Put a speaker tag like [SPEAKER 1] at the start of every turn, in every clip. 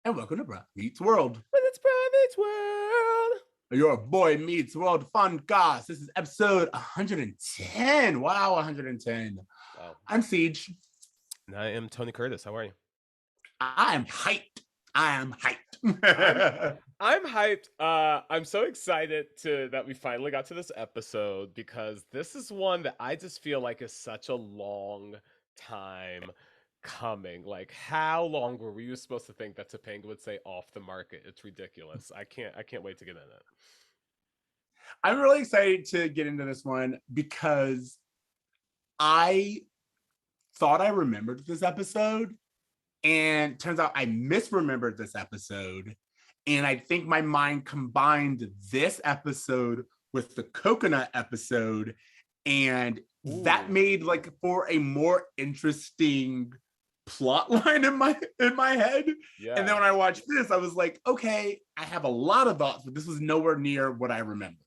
[SPEAKER 1] and welcome to Bro Meets World.
[SPEAKER 2] When it's Bromance World.
[SPEAKER 1] Your boy meets world fun goss. This is episode 110. Wow, 110.
[SPEAKER 2] Wow.
[SPEAKER 1] I'm Ceej.
[SPEAKER 2] And I am Tony Curtis. How are you?
[SPEAKER 1] I am hyped. I am
[SPEAKER 2] I'm
[SPEAKER 1] hyped.
[SPEAKER 2] I'm hyped. I'm so excited that we finally got to this episode because this is one that I just feel like is such a long time coming. Like, how long were we supposed to think that Topanga would say off the market? It's ridiculous. I can't wait to get in it.
[SPEAKER 1] I'm really excited to get into this one because I thought I remembered this episode, and turns out I misremembered this episode. And I think my mind combined this episode with the coconut episode, and that
[SPEAKER 2] Ooh.
[SPEAKER 1] made like for a more interesting plot line in my head.
[SPEAKER 2] Yeah.
[SPEAKER 1] And then when I watched this, I was like, okay, I have a lot of thoughts, but this was nowhere near what I remember.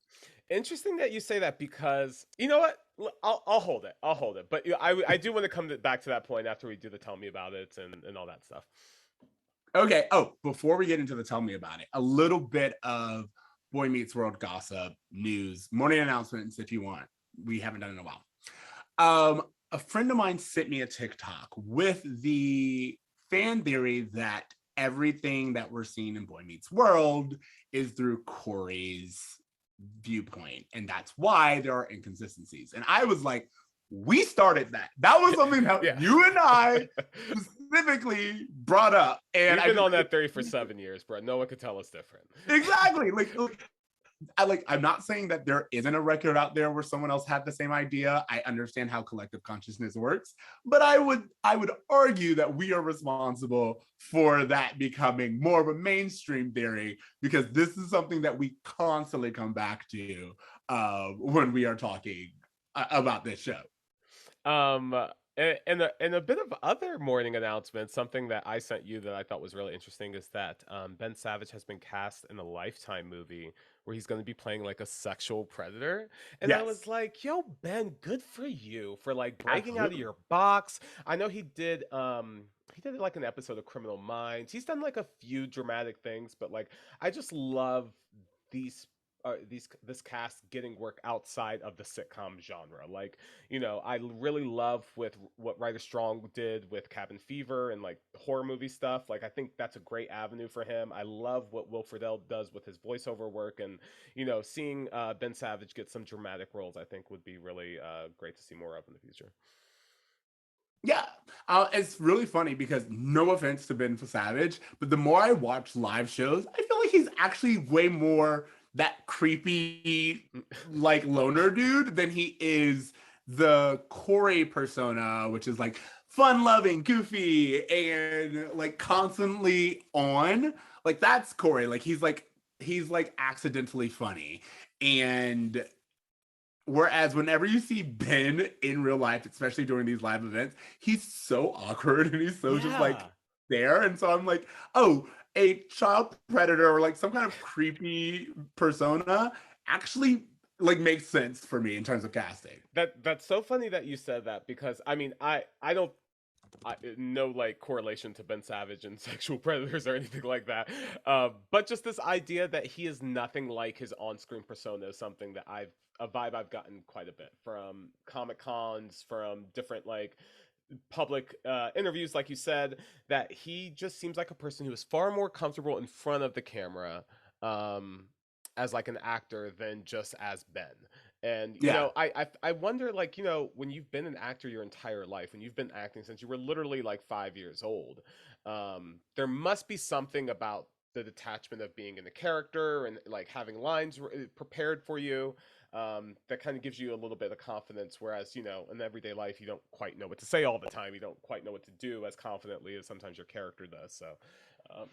[SPEAKER 2] Interesting that you say that because you know what? I'll hold it. I'll hold it. But I do want to come back to that point after we do the tell me about it and all that stuff.
[SPEAKER 1] Okay. Oh, before we get into the tell me about it, a little bit of Boy Meets World gossip, news, morning announcements if you want. We haven't done it in a while. A friend of mine sent me a TikTok with the fan theory that everything that we're seeing in Boy Meets World is through Cory's viewpoint, and that's why there are inconsistencies. And I was like, we started that. That was something that you and I specifically brought up. And
[SPEAKER 2] We've been on that theory for 7 years, bro. No one could tell us different.
[SPEAKER 1] Exactly. I'm not saying that there isn't a record out there where someone else had the same idea. I understand how collective consciousness works, but I would argue that we are responsible for that becoming more of a mainstream theory, because this is something that we constantly come back to when we are talking about this show.
[SPEAKER 2] And a bit of other morning announcements, something that I sent you that I thought was really interesting is that Ben Savage has been cast in a Lifetime movie where he's going to be playing like a sexual predator. And
[SPEAKER 1] Yes.
[SPEAKER 2] I was like, yo, Ben, good for you for like breaking out of
[SPEAKER 1] Absolutely.
[SPEAKER 2] your box. I know he did like an episode of Criminal Minds. He's done like a few dramatic things, but like I just love these this cast getting work outside of the sitcom genre. Like, you know, I really love with what Ryder Strong did with Cabin Fever and like horror movie stuff. Like, I think that's a great avenue for him. I love what Will Friedle does with his voiceover work, and you know, seeing Ben Savage get some dramatic roles, I think would be really great to see more of in the future.
[SPEAKER 1] Yeah, it's really funny because no offense to Ben Savage, but the more I watch live shows, I feel like he's actually way more that creepy, like loner dude than he is the Cory persona, which is like fun-loving, goofy, and like constantly on. Like that's Cory. Like he's like accidentally funny. And whereas whenever you see Ben in real life, especially during these live events, he's so awkward and he's so just like there. And so I'm like, oh, a child predator or like some kind of creepy persona actually like makes sense for me in terms of casting.
[SPEAKER 2] That's so funny that you said that because I mean I don't no like correlation to Ben Savage and sexual predators or anything like that. But just this idea that he is nothing like his on-screen persona is something that a vibe I've gotten quite a bit from Comic Cons, from different like public interviews, like you said, that he just seems like a person who is far more comfortable in front of the camera as like an actor than just as Ben. And you know, I wonder, like, you know, when you've been an actor your entire life, and you've been acting since you were literally like 5 years old, there must be something about the detachment of being in the character and like having lines prepared for you, that kind of gives you a little bit of confidence. Whereas, you know, in everyday life, you don't quite know what to say all the time. You don't quite know what to do as confidently as sometimes your character does. So, um,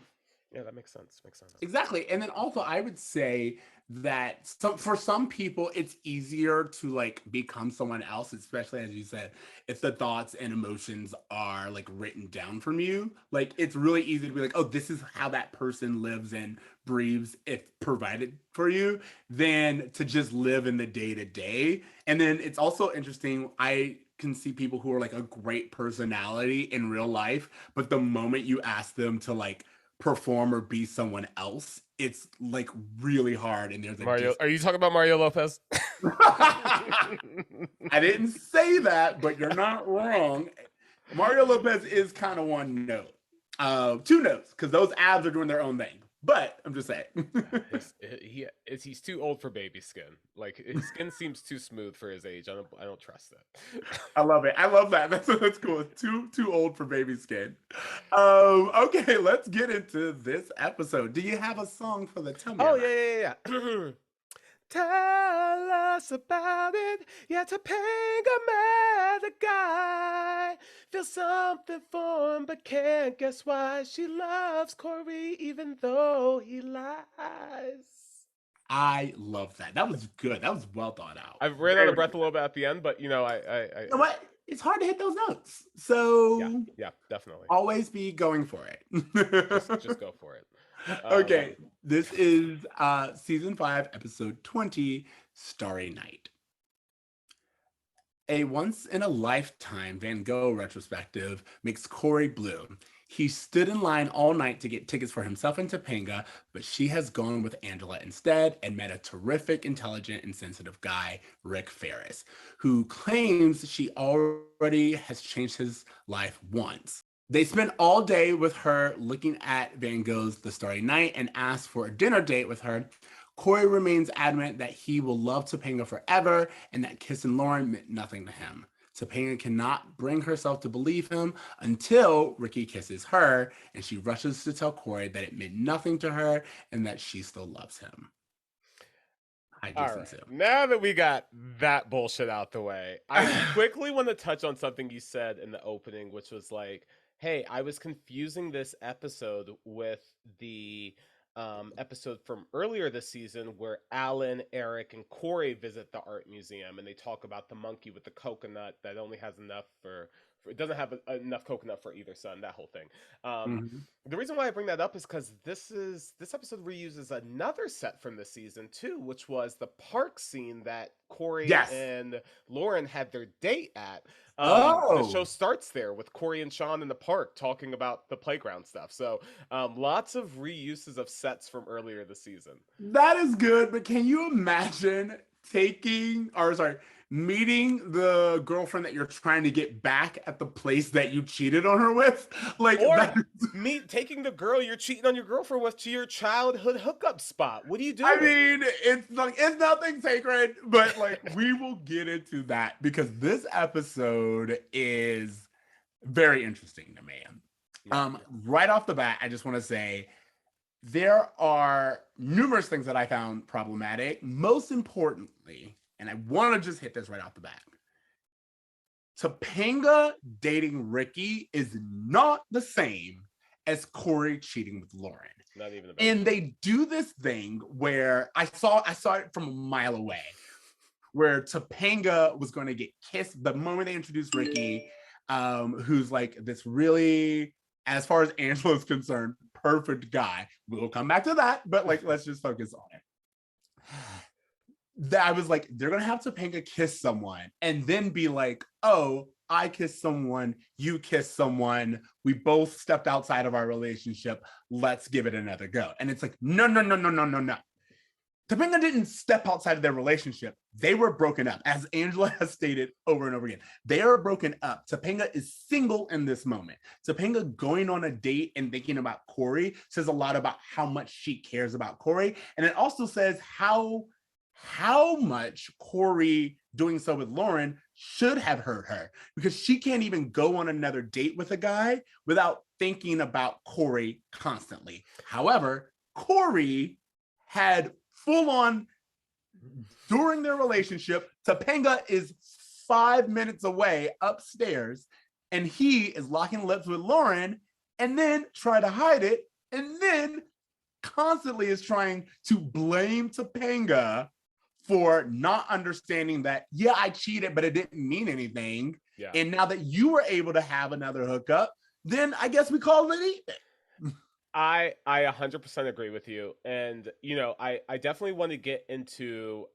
[SPEAKER 2] yeah, that makes sense. Makes sense.
[SPEAKER 1] Exactly. And then also I would say that for some people it's easier to like become someone else, especially as you said, if the thoughts and emotions are like written down from you. Like it's really easy to be like, oh, this is how that person lives and breathes if provided for you, than to just live in the day to day. And then it's also interesting, I can see people who are like a great personality in real life, but the moment you ask them to like perform or be someone else, it's like really hard and there's a
[SPEAKER 2] Mario, are you talking about Mario Lopez?
[SPEAKER 1] I didn't say that, but you're not wrong. Mario Lopez is kind of one note, two notes, because those abs are doing their own thing. But I'm just saying.
[SPEAKER 2] He's too old for baby skin. Like his skin seems too smooth for his age. I don't trust it.
[SPEAKER 1] I love it. I love that. That's cool. Too old for baby skin. Okay, let's get into this episode. Do you have a song for the Tell Me
[SPEAKER 2] Oh
[SPEAKER 1] About?
[SPEAKER 2] yeah. Tell us about it. Yeah, Topanga met a guy. Feel something for him, but can't guess why. She loves Cory even though he lies.
[SPEAKER 1] I love that. That was good. That was well thought out.
[SPEAKER 2] I ran out of
[SPEAKER 1] Very
[SPEAKER 2] breath a little bit at the end, but you know,
[SPEAKER 1] You know what? It's hard to hit those notes.
[SPEAKER 2] yeah,
[SPEAKER 1] So
[SPEAKER 2] yeah, definitely.
[SPEAKER 1] always be going for
[SPEAKER 2] Just
[SPEAKER 1] it.
[SPEAKER 2] go for it.
[SPEAKER 1] Okay, this is season 5, episode 20, Starry Night. A once in a lifetime Van Gogh retrospective makes Cory blue. He stood in line all night to get tickets for himself and Topanga, but she has gone with Angela instead and met a terrific, intelligent, and sensitive guy, Rick Ferris, who claims she already has changed his life once. They spent all day with her looking at Van Gogh's The Starry Night and asked for a dinner date with her. Cory remains adamant that he will love Topanga forever and that kissing Lauren meant nothing to him. Topanga cannot bring herself to believe him until Ricky kisses her, and she rushes to tell Cory that it meant nothing to her and that she still loves him. Hi,
[SPEAKER 2] All
[SPEAKER 1] Jason
[SPEAKER 2] right.
[SPEAKER 1] Sue.
[SPEAKER 2] Now that we got that bullshit out the way, I quickly want to touch on something you said in the opening, which was like, hey, I was confusing this episode with the episode from earlier this season where Alan, Eric, and Cory visit the art museum and they talk about the monkey with the coconut that only has enough for it doesn't have enough coconut for either son, that whole thing. Um,
[SPEAKER 1] Mhm.
[SPEAKER 2] the reason why I bring that up is because this episode reuses another set from the season too, which was the park scene that Cory
[SPEAKER 1] Yes.
[SPEAKER 2] and Lauren had their date at. The show
[SPEAKER 1] Oh,
[SPEAKER 2] starts there with Cory and Shawn in the park talking about the playground stuff. So lots of reuses of sets from earlier this season.
[SPEAKER 1] that is good, but can you imagine meeting the girlfriend that you're trying to get back at the place that you cheated on her with? Like
[SPEAKER 2] Or
[SPEAKER 1] that.
[SPEAKER 2] me taking the girl you're cheating on your girlfriend with to your childhood hookup spot. What are you
[SPEAKER 1] I
[SPEAKER 2] doing?
[SPEAKER 1] mean, it's nothing sacred, but like we will get into that because this episode is very interesting to me.
[SPEAKER 2] Yeah.
[SPEAKER 1] Right off the bat, I just want to say there are numerous things that I found problematic. Most importantly, and I want to just hit this right off the bat. Topanga dating Ricky is not the same as Cory cheating with Lauren.
[SPEAKER 2] Not even a bit.
[SPEAKER 1] And they do this thing where I saw it from a mile away, where Topanga was going to get kissed the moment they introduced Ricky, who's like this really, as far as Angela's concerned, perfect guy. We'll come back to that, but like let's just focus on it. That I was like, they're gonna have Topanga kiss someone and then be like, oh, I kissed someone, you kissed someone, we both stepped outside of our relationship, let's give it another go. And it's like, no. Topanga didn't step outside of their relationship. They were broken up, as Angela has stated over and over again. They are broken up. Topanga is single in this moment. Topanga going on a date and thinking about Cory says a lot about how much she cares about Cory. And it also says how much Cory doing so with Lauren should have hurt her because she can't even go on another date with a guy without thinking about Cory constantly. However, Cory had full on during their relationship. Topanga is 5 minutes away upstairs and he is locking lips with Lauren and then try to hide it and then constantly is trying to blame Topanga for not understanding that, yeah, I cheated, but it didn't mean anything.
[SPEAKER 2] Yeah.
[SPEAKER 1] And now that you were able to have another hookup, then I guess we call it even.
[SPEAKER 2] I 100% agree with you, and you know, I definitely want to get into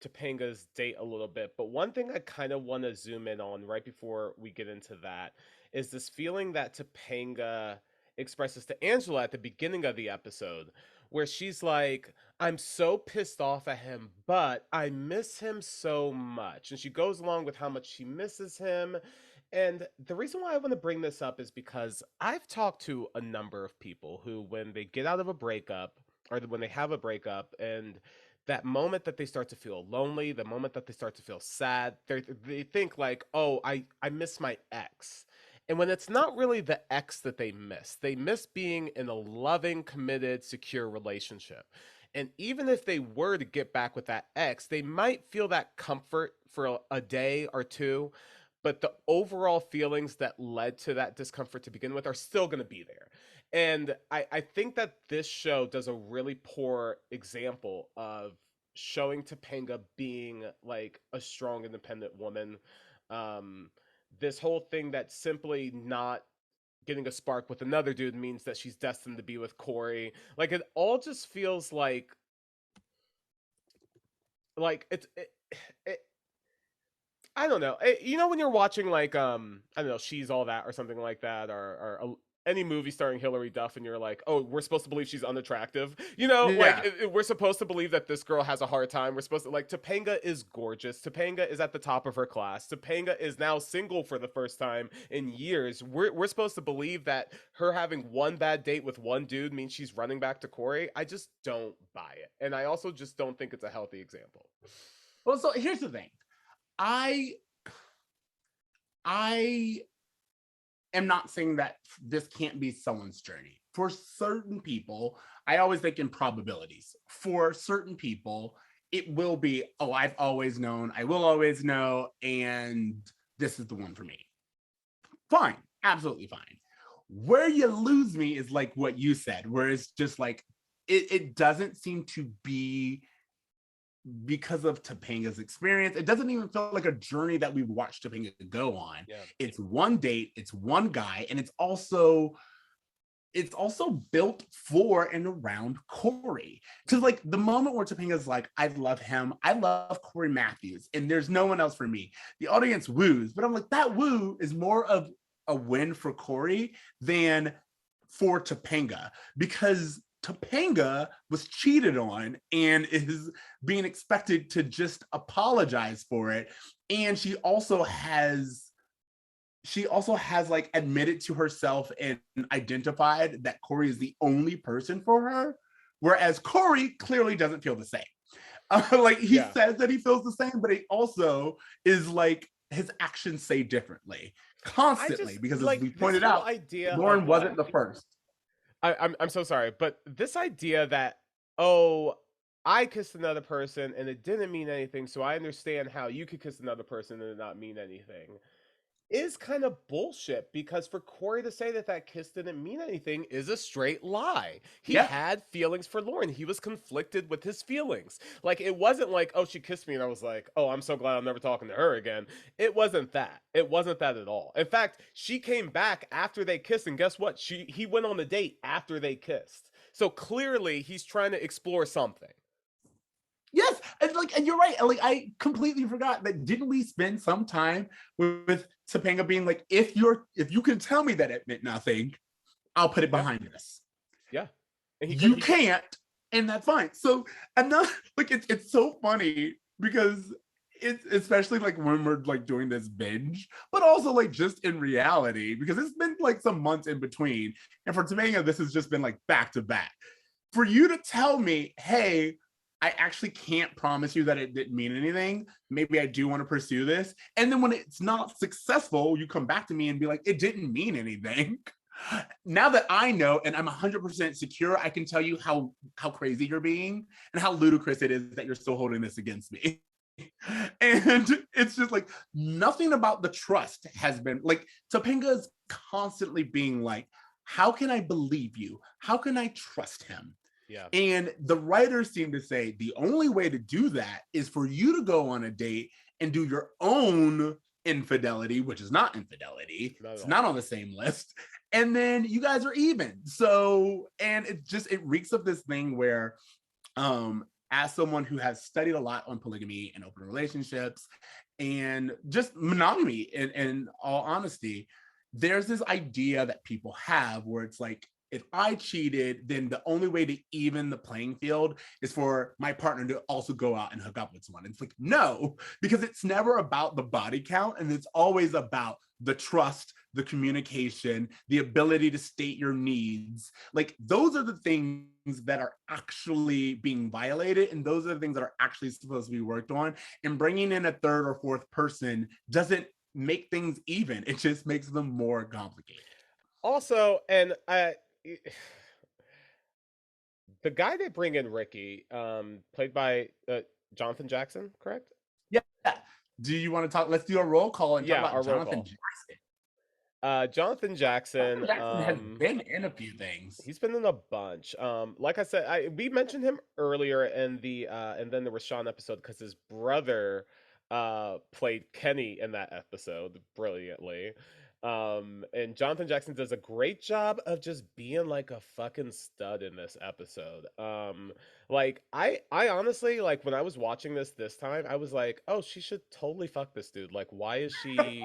[SPEAKER 2] Topanga's date a little bit, but one thing I kind of want to zoom in on right before we get into that is this feeling that Topanga expresses to Angela at the beginning of the episode, where she's like, I'm so pissed off at him, but I miss him so much. And she goes along with how much she misses him. And the reason why I want to bring this up is because I've talked to a number of people who, when they get out of a breakup, or when they have a breakup, and that moment that they start to feel lonely, the moment that they start to feel sad, they think like, oh, I miss my ex. And when it's not really the ex that they miss being in a loving, committed, secure relationship. And even if they were to get back with that ex, they might feel that comfort for a day or two, but the overall feelings that led to that discomfort to begin with are still going to be there. And I think that this show does a really poor example of showing Topanga being like a strong, independent woman. Um, this whole thing that simply not getting a spark with another dude means that she's destined to be with Cory. Like it all just feels like it I don't know. You know when you're watching like I don't know, She's All That or something like that, or any movie starring Hilary Duff, and you're like, oh, we're supposed to believe she's unattractive. You know, like
[SPEAKER 1] Yeah.
[SPEAKER 2] we're supposed to believe that this girl has a hard time. We're supposed to like Topanga is gorgeous. Topanga is at the top of her class. Topanga is now single for the first time in years. We're supposed to believe that her having one bad date with one dude means she's running back to Cory. I just don't buy it, and I also just don't think it's a healthy example.
[SPEAKER 1] Well, so here's the thing. I I am not saying that this can't be someone's journey. For certain people, I always think in probabilities. For certain people, it will be, oh, I've always known, I will always know, and this is the one for me. Fine, absolutely fine. Where you lose me is like what you said, where it's just like, it doesn't seem to be because of Topanga's experience. It doesn't even feel like a journey that we've watched Topanga go on.
[SPEAKER 2] Yeah.
[SPEAKER 1] It's one date, it's one guy, and it's also built for and around Cory. Because like the moment where Topanga's like, I love him, I love Cory Matthews, and there's no one else for me. The audience woos, but I'm like, that woo is more of a win for Cory than for Topanga, because Topanga was cheated on and is being expected to just apologize for it. And she also has like admitted to herself and identified that Cory is the only person for her, whereas Cory clearly doesn't feel the same. Like he
[SPEAKER 2] Yeah.
[SPEAKER 1] says that he feels the same, but he also is like his actions say differently
[SPEAKER 2] I
[SPEAKER 1] constantly,
[SPEAKER 2] just
[SPEAKER 1] because as
[SPEAKER 2] like
[SPEAKER 1] we
[SPEAKER 2] this
[SPEAKER 1] pointed
[SPEAKER 2] whole
[SPEAKER 1] out,
[SPEAKER 2] idea
[SPEAKER 1] Lauren
[SPEAKER 2] of
[SPEAKER 1] wasn't the first.
[SPEAKER 2] I'm so sorry, but this idea that, oh, I kissed another person and it didn't mean anything, so I understand how you could kiss another person and it not mean anything, is kind of bullshit, because for Cory to say that that kiss didn't mean anything is a straight lie. He
[SPEAKER 1] Yeah.
[SPEAKER 2] had feelings for Lauren. He was conflicted with his feelings. Like it wasn't like, oh, she kissed me and I was like, oh, I'm so glad I'm never talking to her again. It wasn't that. It wasn't that at all. In fact, she came back after they kissed, and guess what? He went on the date after they kissed. So clearly he's trying to explore something.
[SPEAKER 1] Yes, and you're right. Like I completely forgot that. Didn't we spend some time with Topanga being like, if you can tell me that it meant nothing, I'll put it
[SPEAKER 2] Yeah,
[SPEAKER 1] behind us.
[SPEAKER 2] yeah. And he could
[SPEAKER 1] You
[SPEAKER 2] he
[SPEAKER 1] can't, and that's fine. So another like it's so funny because it's especially like when we're like doing this binge, but also like just in reality, because it's been like some months in between. And for Topanga, this has just been like back to back. For you to tell me, hey, I actually can't promise you that it didn't mean anything. Maybe I do want to pursue this. And then when it's not successful, you come back to me and be like, it didn't mean anything. Now that I know and I'm 100% secure, I can tell you how crazy you're being and how ludicrous it is that you're still holding this against me. And it's just like nothing about the trust has been like Topanga is constantly being like, how can I believe you? How can I trust him?
[SPEAKER 2] yeah.
[SPEAKER 1] And the writers seem to say the only way to do that is for you to go on a date and do your own infidelity, which is not infidelity.
[SPEAKER 2] Not at
[SPEAKER 1] It's
[SPEAKER 2] all.
[SPEAKER 1] not on the same list. And then you guys are even. So, and it reeks of this thing where, as someone who has studied a lot on polygamy and open relationships and just monogamy in all honesty, there's this idea that people have where it's like, if I cheated, then the only way to even the playing field is for my partner to also go out and hook up with someone. It's like, no, because it's never about the body count, and it's always about the trust, the communication, the ability to state your needs. Like, those are the things that are actually being violated, and those are the things that are actually supposed to be worked on. And bringing in a third or fourth person doesn't make things even. It just makes them more complicated.
[SPEAKER 2] Also, and the guy they bring in, Ricky, played by Jonathan Jackson, correct?
[SPEAKER 1] Yeah. Do you want to talk? Let's do a roll call and talk
[SPEAKER 2] Yeah,
[SPEAKER 1] about
[SPEAKER 2] our roll
[SPEAKER 1] Jonathan
[SPEAKER 2] call.
[SPEAKER 1] Jackson.
[SPEAKER 2] Jonathan
[SPEAKER 1] Jonathan
[SPEAKER 2] Jackson,
[SPEAKER 1] Jackson has been in a few things.
[SPEAKER 2] he's been in a bunch. Like I said, we mentioned him earlier in the and then there was Sean episode because his brother played Kenny in that episode brilliantly. And Jonathan Jackson does a great job of just being like a fucking stud in this episode. Like I honestly, like, when I was watching this time, I was like, oh, she should totally fuck this dude. Like, why is she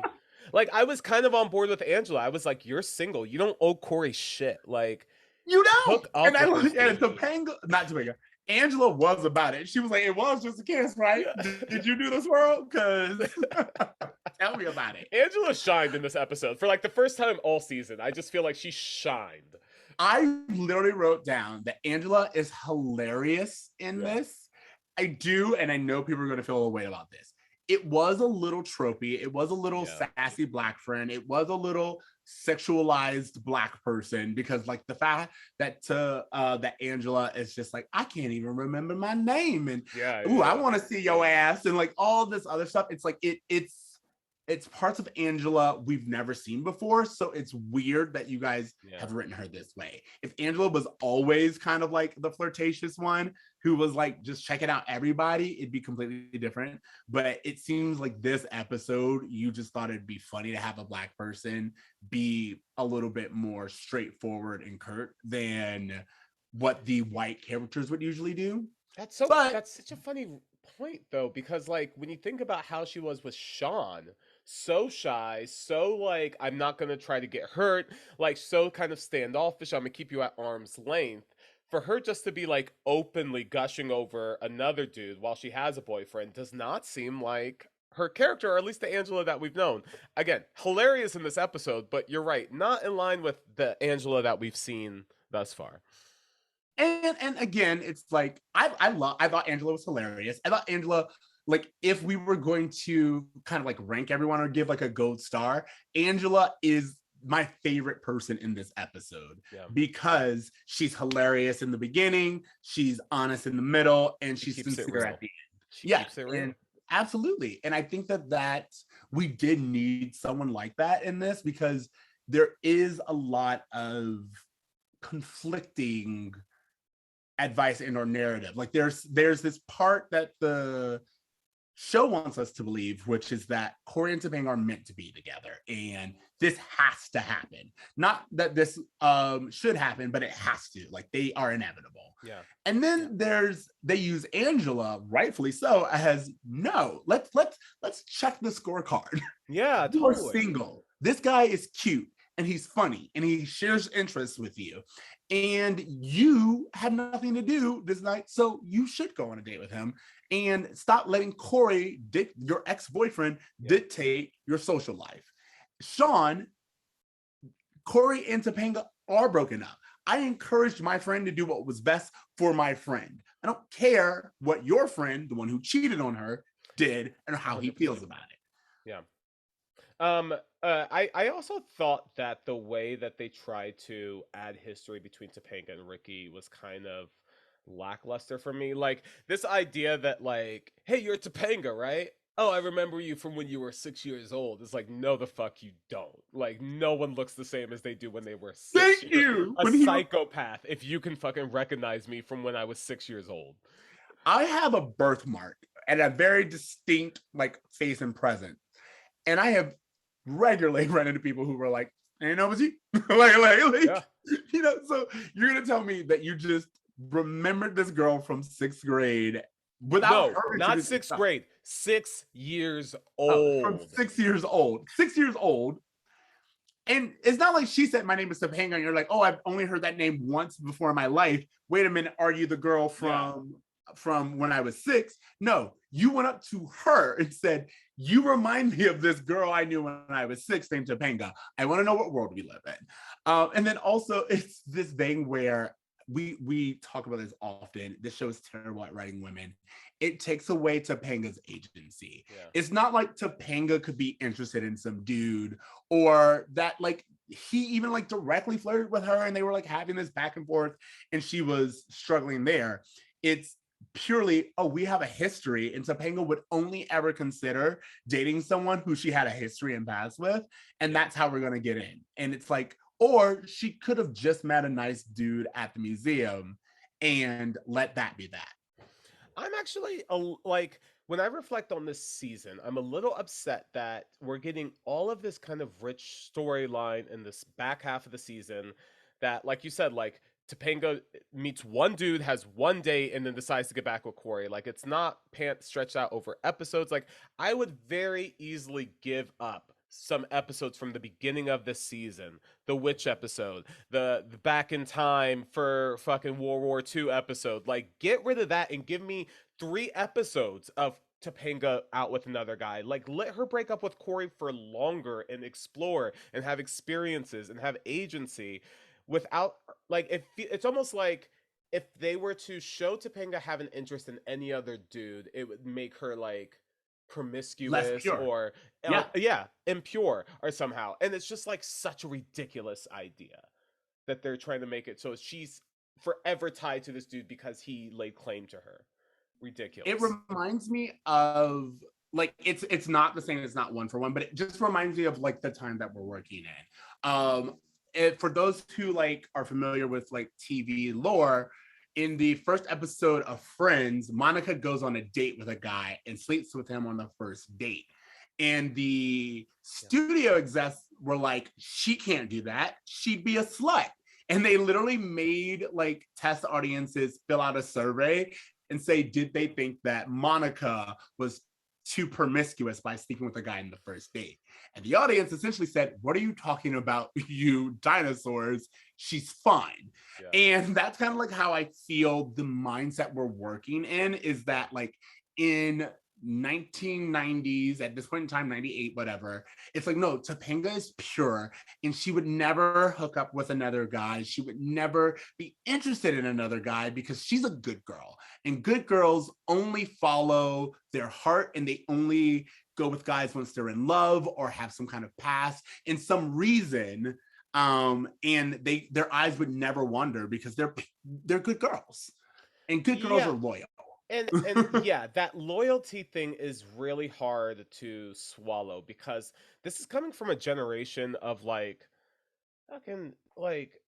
[SPEAKER 2] like, I was kind of on board with Angela. I was like, you're single. You don't owe Cory shit. Like,
[SPEAKER 1] You know,
[SPEAKER 2] hook
[SPEAKER 1] and
[SPEAKER 2] up
[SPEAKER 1] I
[SPEAKER 2] with this
[SPEAKER 1] and
[SPEAKER 2] dude.
[SPEAKER 1] Topanga, not Topanga. Angela was about it. She was like, "It was just a kiss, right?
[SPEAKER 2] Yeah.
[SPEAKER 1] Did you do this world? Because tell me about it."
[SPEAKER 2] Angela shined in this episode for like the first time all season. I just feel like she shined.
[SPEAKER 1] I literally wrote down that Angela is hilarious in
[SPEAKER 2] Yeah.
[SPEAKER 1] this. I do, and I know people are going to feel a way about this. It was a little tropey. It was a little
[SPEAKER 2] Yeah.
[SPEAKER 1] sassy black friend. It was a little sexualized black person, because like the fact that that Angela is just like, I can't even remember my name, and
[SPEAKER 2] Yeah.
[SPEAKER 1] ooh, I
[SPEAKER 2] Yeah.
[SPEAKER 1] want to see your ass, and like all this other stuff. It's like it's parts of Angela we've never seen before. So it's weird that you guys
[SPEAKER 2] Yeah.
[SPEAKER 1] have written her this way. If Angela was always kind of like the flirtatious one who was like just checking out everybody, it'd be completely different. But it seems like this episode, you just thought it'd be funny to have a black person be a little bit more straightforward and curt than what the white characters would usually do. But
[SPEAKER 2] That's such a funny point though, because like when you think about how she was with Sean, so shy, so like, I'm not gonna try to get hurt, like so kind of standoffish, I'm gonna keep you at arm's length. For her just to be like openly gushing over another dude while she has a boyfriend does not seem like her character, or at least the Angela that we've known. Again, hilarious in this episode, but you're right, not in line with the Angela that we've seen thus far.
[SPEAKER 1] and again, it's like I thought Angela was hilarious. I thought Angela, like, if we were going to kind of like rank everyone or give like a gold star, Angela is my favorite person in this episode,
[SPEAKER 2] Yeah.
[SPEAKER 1] because she's hilarious in the beginning, she's honest in the middle, and
[SPEAKER 2] She
[SPEAKER 1] she's
[SPEAKER 2] keeps it
[SPEAKER 1] sincere
[SPEAKER 2] real.
[SPEAKER 1] at the end.
[SPEAKER 2] She
[SPEAKER 1] Yeah,
[SPEAKER 2] keeps it real.
[SPEAKER 1] and absolutely. And I think that we did need someone like that in this, because there is a lot of conflicting advice in our narrative. Like there's this part that the show wants us to believe, which is that Cory and Topanga are meant to be together, and this has to happen. Not that this should happen, but it has to. Like, they are inevitable.
[SPEAKER 2] Yeah.
[SPEAKER 1] And then they use Angela, rightfully so, as no. Let's check the scorecard.
[SPEAKER 2] Yeah,
[SPEAKER 1] You are
[SPEAKER 2] totally.
[SPEAKER 1] single. This guy is cute and he's funny and he shares interests with you. And you had nothing to do this night, so you should go on a date with him and stop letting Cory, your ex-boyfriend, dictate your social life. Sean, Cory and Topanga are broken up. I encouraged my friend to do what was best for my friend. I don't care what your friend, the one who cheated on her, did and how he
[SPEAKER 2] 100%.
[SPEAKER 1] feels about it.
[SPEAKER 2] Yeah. I also thought that the way that they tried to add history between Topanga and Ricky was kind of lackluster for me. Like, this idea that, like, hey, you're Topanga, right? Oh, I remember you from when you were 6 years old. It's like, no, the fuck you don't. Like, no one looks the same as they do when they were six.
[SPEAKER 1] Thank you.
[SPEAKER 2] A psychopath if you can fucking recognize me from when I was 6 years old.
[SPEAKER 1] I have a birthmark and a very distinct like face and presence, and I have regularly run into people who were like, "I know it was you,"
[SPEAKER 2] Yeah.
[SPEAKER 1] you know. So you're gonna tell me that you just remembered this girl from sixth grade without
[SPEAKER 2] No,
[SPEAKER 1] her
[SPEAKER 2] not
[SPEAKER 1] introducing
[SPEAKER 2] sixth
[SPEAKER 1] herself?
[SPEAKER 2] grade. 6 years
[SPEAKER 1] Oh, from
[SPEAKER 2] old.
[SPEAKER 1] 6 years old. 6 years old. And it's not like she said, my name is Topanga, and you're like, oh, I've only heard that name once before in my life. Wait a minute, are you the girl
[SPEAKER 2] Yeah.
[SPEAKER 1] from when I was 6? No, you went up to her and said, you remind me of this girl I knew when I was 6 named Topanga. I want to know what world we live in. And then also it's this thing where we talk about this often. This show is terrible at writing women. It takes away Topanga's agency.
[SPEAKER 2] Yeah.
[SPEAKER 1] It's not like Topanga could be interested in some dude, or that like he even like directly flirted with her and they were like having this back and forth and she was struggling there. It's purely, oh, we have a history, and Topanga would only ever consider dating someone who she had a history and past with, and
[SPEAKER 2] Yeah.
[SPEAKER 1] that's how we're gonna get in. And it's like, or she could have just met a nice dude at the museum and let that be that.
[SPEAKER 2] I'm actually like when I reflect on this season, I'm a little upset that we're getting all of this kind of rich storyline in this back half of the season. That, like you said, like Topanga meets one dude, has one date, and then decides to get back with Cory. Like it's not pants stretched out over episodes. Like I would very easily give up some episodes from the beginning of this season, the witch episode, the back in time for fucking World War II episode. Like get rid of that and give me 3 episodes of Topanga out with another guy. Like let her break up with Cory for longer and explore and have experiences and have agency without like it's almost like if they were to show Topanga have an interest in any other dude, it would make her like
[SPEAKER 1] Less
[SPEAKER 2] promiscuous
[SPEAKER 1] pure.
[SPEAKER 2] or
[SPEAKER 1] Yeah.
[SPEAKER 2] yeah, impure or somehow. And it's just like such a ridiculous idea that they're trying to make it so she's forever tied to this dude because he laid claim to her.
[SPEAKER 1] It
[SPEAKER 2] Ridiculous.
[SPEAKER 1] reminds me of like it's not the same, it's not one for one, but it just reminds me of like the time that we're working in. For those who like are familiar with like TV lore, in the first episode of Friends, Monica goes on a date with a guy and sleeps with him on the first date. And the
[SPEAKER 2] Yeah.
[SPEAKER 1] studio execs were like, she can't do that. She'd be a slut. And they literally made like test audiences fill out a survey and say, did they think that Monica was too promiscuous by sleeping with a guy in the first date? And the audience essentially said, what are you talking about, you dinosaurs? She's fine.
[SPEAKER 2] Yeah.
[SPEAKER 1] And that's kind of like how I feel the mindset we're working in is that like in 1990s, at this point in time, 98, whatever, it's like, no, Topanga is pure and she would never hook up with another guy. She would never be interested in another guy because she's a good girl. And good girls only follow their heart and they only go with guys once they're in love or have some kind of past in some reason. And their eyes would never wander because they're good girls. And good girls
[SPEAKER 2] Yeah.
[SPEAKER 1] are loyal.
[SPEAKER 2] And yeah, that loyalty thing is really hard to swallow because this is coming from a generation of like fucking like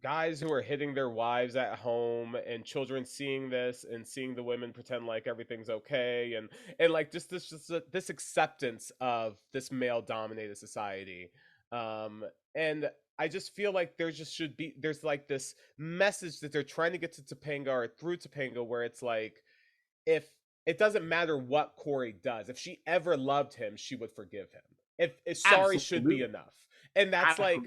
[SPEAKER 2] guys who are hitting their wives at home and children seeing this and seeing the women pretend like everything's okay and like this acceptance of this male dominated society. And I just feel like there just should be there's like this message that they're trying to get to Topanga or through Topanga where it's like if it doesn't matter what Cory does, if she ever loved him, she would forgive him. If sorry should be
[SPEAKER 1] Absolutely.
[SPEAKER 2] enough. And that's like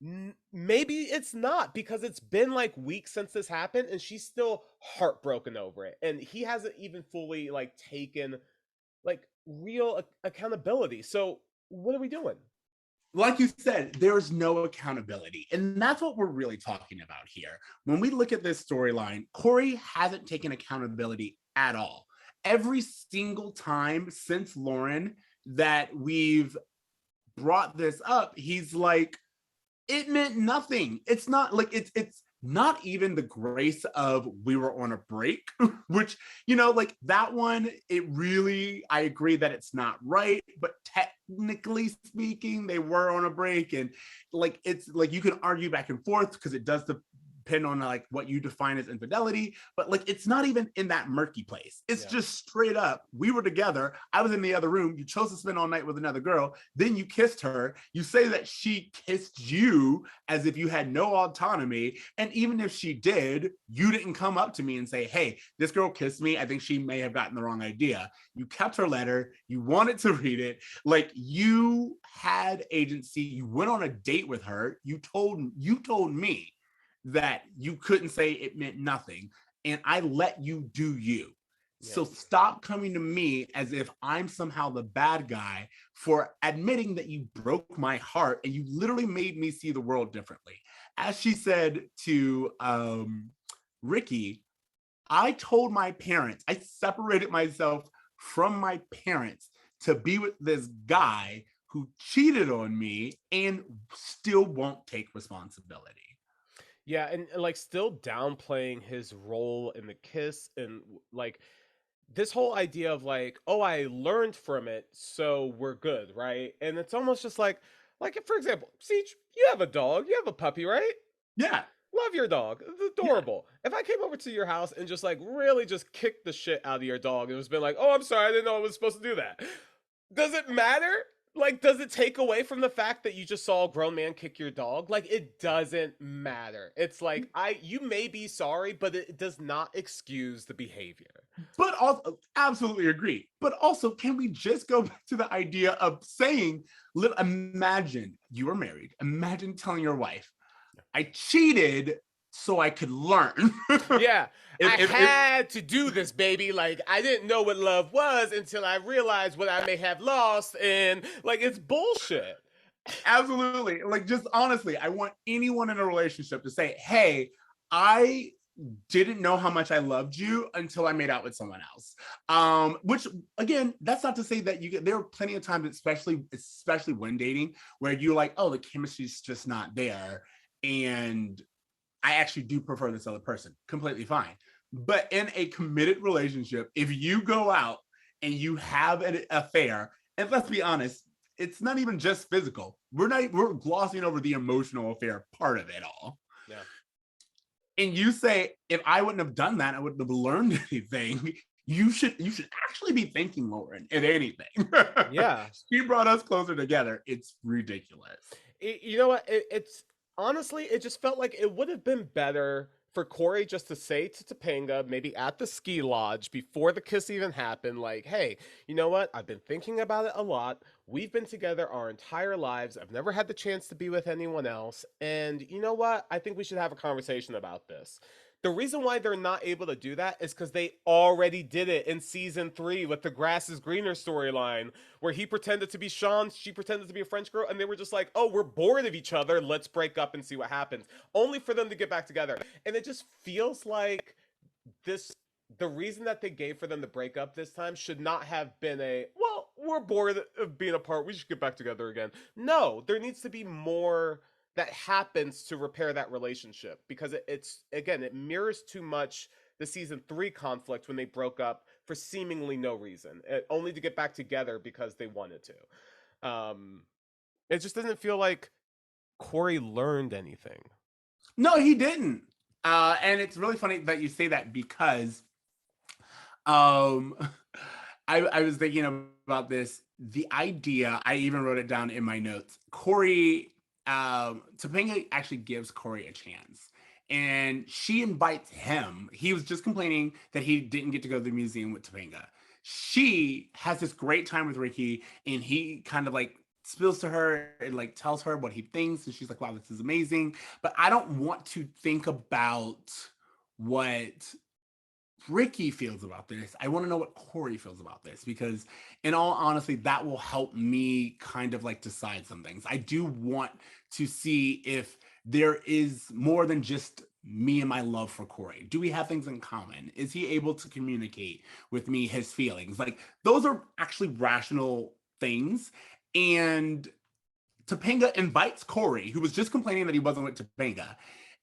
[SPEAKER 1] Absolutely.
[SPEAKER 2] maybe it's not because it's been like weeks since this happened and she's still heartbroken over it. And he hasn't even fully like taken like real accountability. So what are we doing?
[SPEAKER 1] Like you said, there's no accountability. And that's what we're really talking about here. When we look at this storyline, Cory hasn't taken accountability at all. Every single time since Lauren that we've brought this up, he's like, it meant nothing. It's not like it's not even the grace of we were on a break, which, like that one, it really, I agree that it's not right, but technically speaking, they were on a break. And like, it's like you can argue back and forth because it does depend on like what you define as infidelity, but like it's not even in that murky place. It's just straight up. We were together. I was in the other room. You chose to spend all night with another girl. Then you kissed her. You say that she kissed you as if you had no autonomy. And even if she did, you didn't come up to me and say, hey, this girl kissed me. I think she may have gotten the wrong idea. You kept her letter. You wanted to read it. Like you had agency. You went on a date with her. You told me that you couldn't say it meant nothing, and I let you do you. So stop coming to me as if I'm somehow the bad guy for admitting that you broke my heart and you literally made me see the world differently. As she said to Ricky, I told my parents, I separated myself from my parents to be with this guy who cheated on me and still won't take responsibility.
[SPEAKER 2] Yeah, and like still downplaying his role in the kiss and like this whole idea of like, oh, I learned from it, so we're good, right? And it's almost just like for example, Ceej, you have a dog, you have a puppy, right?
[SPEAKER 1] Yeah.
[SPEAKER 2] Love your dog. It's adorable. Yeah. If I came over to your house and just like really just kicked the shit out of your dog and was been like, oh, I'm sorry, I didn't know I was supposed to do that. Does it matter? Like, does it take away from the fact that you just saw a grown man kick your dog? Like, it doesn't matter. It's like you may be sorry, but it does not excuse the behavior.
[SPEAKER 1] But also, absolutely agree. But also, can we just go back to the idea of saying, imagine you were married. Imagine telling your wife, I cheated so I could learn.
[SPEAKER 2] Yeah. I had to do this, baby. Like, I didn't know what love was until I realized what I may have lost. And, like, it's bullshit.
[SPEAKER 1] Absolutely. Like, just honestly, I want anyone in a relationship to say, hey, I didn't know how much I loved you until I made out with someone else. Which again, that's not to say that there are plenty of times, especially when dating, where you're like, oh, the chemistry's just not there. And I actually do prefer this other person. Completely fine. But in a committed relationship, if you go out and you have an affair, and let's be honest, it's not even just physical. We're glossing over the emotional affair part of it all.
[SPEAKER 2] Yeah.
[SPEAKER 1] And you say, if I wouldn't have done that, I wouldn't have learned anything. You should actually be thanking Lauren, if anything.
[SPEAKER 2] Yeah.
[SPEAKER 1] She brought us closer together. It's ridiculous.
[SPEAKER 2] You know what? It's honestly, it just felt like it would have been better for Cory just to say to Topanga, maybe at the ski lodge before the kiss even happened, like, hey, you know what? I've been thinking about it a lot. We've been together our entire lives. I've never had the chance to be with anyone else. And you know what? I think we should have a conversation about this. The reason why they're not able to do that is because they already did it in season 3 with the grass is greener storyline, where he pretended to be Shawn, she pretended to be a French girl, and they were just like, oh, we're bored of each other, let's break up and see what happens. Only for them to get back together. And it just feels like the reason that they gave for them to break up this time should not have been well, we're bored of being apart, we should get back together again. No, there needs to be more that happens to repair that relationship, because it's again, it mirrors too much the season 3 conflict when they broke up for seemingly no reason, only to get back together because they wanted to. It just doesn't feel like Cory learned anything.
[SPEAKER 1] No, he didn't. And it's really funny that you say that, because I was thinking about this. The idea, I even wrote it down in my notes. Topanga actually gives Cory a chance, and she invites him. He was just complaining that he didn't get to go to the museum with Topanga. She has this great time with Ricky, and he kind of like spills to her and like tells her what he thinks, and she's like, wow, this is amazing. But I don't want to think about what Ricky feels about this. I want to know what Cory feels about this, because in all honesty, that will help me kind of like decide some things. I do want to see if there is more than just me and my love for Cory. Do we have things in common? Is he able to communicate with me his feelings? Like, those are actually rational things. And Topanga invites Cory, who was just complaining that he wasn't with Topanga.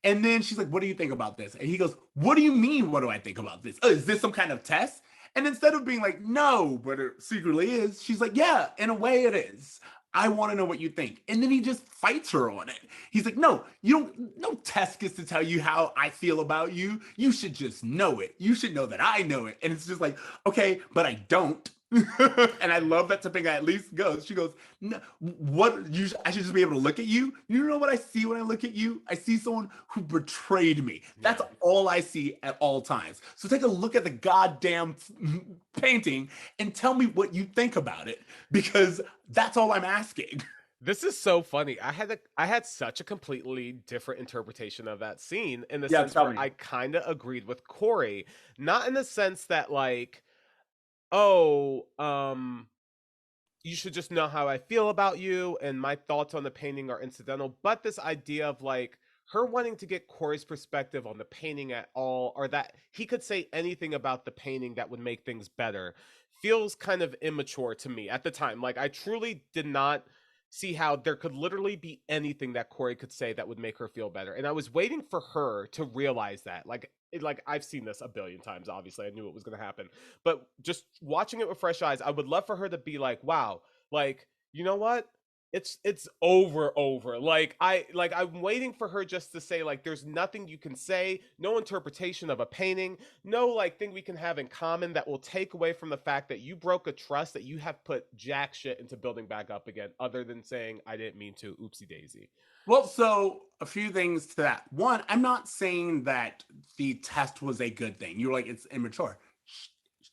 [SPEAKER 1] And then she's like, what do you think about this? And he goes, what do you mean, what do I think about this? Oh, is this some kind of test? And instead of being like, no, but it secretly is, she's like, yeah, in a way it is. I want to know what you think. And then he just fights her on it. He's like, no, you don't, no test gets to tell you how I feel about you. You should just know it. You should know that I know it. And it's just like, okay, but I don't. And I love that Topanga at least goes. She goes, no, what you I should just be able to look at you. You know what I see when I look at you? I see someone who betrayed me. That's
[SPEAKER 2] Yeah.
[SPEAKER 1] all I see at all times. So take a look at the goddamn painting and tell me what you think about it because that's all I'm asking.
[SPEAKER 2] This is so funny. I had such a completely different interpretation of that scene in the
[SPEAKER 1] Yeah,
[SPEAKER 2] sense
[SPEAKER 1] tell
[SPEAKER 2] where
[SPEAKER 1] me.
[SPEAKER 2] I kind of agreed with Cory, not in the sense that like, oh, you should just know how I feel about you and my thoughts on the painting are incidental, but this idea of like her wanting to get Cory's perspective on the painting at all, or that he could say anything about the painting that would make things better, feels kind of immature to me at the time. Like, I truly did not see how there could literally be anything that Cory could say that would make her feel better. And I was waiting for her to realize that. Like I've seen this a billion times, obviously. I knew it was going to happen. But just watching it with fresh eyes, I would love for her to be like, "Wow, like, you know what? It's over. I'm waiting for her just to say like there's nothing you can say, no interpretation of a painting, no like thing we can have in common that will take away from the fact that you broke a trust that you have put jack shit into building back up again, other than saying I didn't mean to, oopsie daisy."
[SPEAKER 1] Well, so a few things to that. One, I'm not saying that the test was a good thing. You're like, it's immature.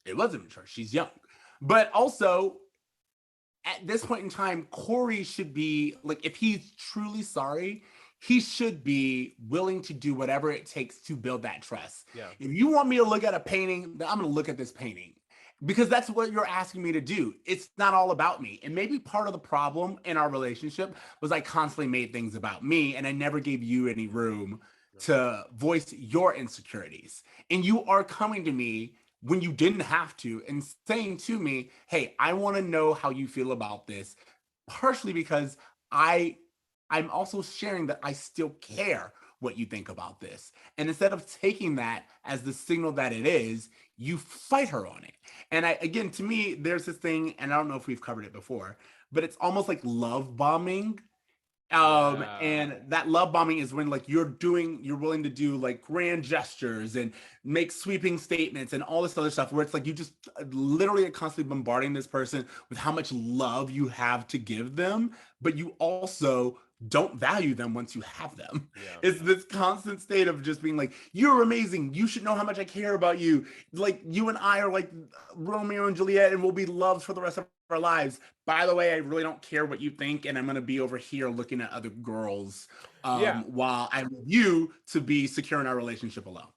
[SPEAKER 1] It was immature. She's young. But also, at this point in time, Cory should be like, if he's truly sorry, he should be willing to do whatever it takes to build that trust.
[SPEAKER 2] Yeah.
[SPEAKER 1] If you want me to look at a painting, then I'm going to look at this painting because that's what you're asking me to do. It's not all about me. And maybe part of the problem in our relationship was I constantly made things about me and I never gave you any room
[SPEAKER 2] Yeah.
[SPEAKER 1] to voice your insecurities. And you are coming to me when you didn't have to and saying to me, hey, I want to know how you feel about this, partially because I I'm also sharing that I still care what you think about this. And instead of taking that as the signal that it is, you fight her on it. And I again, to me, there's this thing, and I don't know if we've covered it before, but it's almost like love bombing.
[SPEAKER 2] Yeah.
[SPEAKER 1] And that love bombing is when like you're willing to do like grand gestures and make sweeping statements and all this other stuff where it's like you just literally are constantly bombarding this person with how much love you have to give them, but you also don't value them once you have them.
[SPEAKER 2] Yeah.
[SPEAKER 1] It's this constant state of just being like, you're amazing. You should know how much I care about you. Like you and I are like Romeo and Juliet and we'll be loved for the rest of our lives. By the way, I really don't care what you think, and I'm gonna be over here looking at other girls
[SPEAKER 2] Yeah.
[SPEAKER 1] while I want you to be secure in our relationship alone.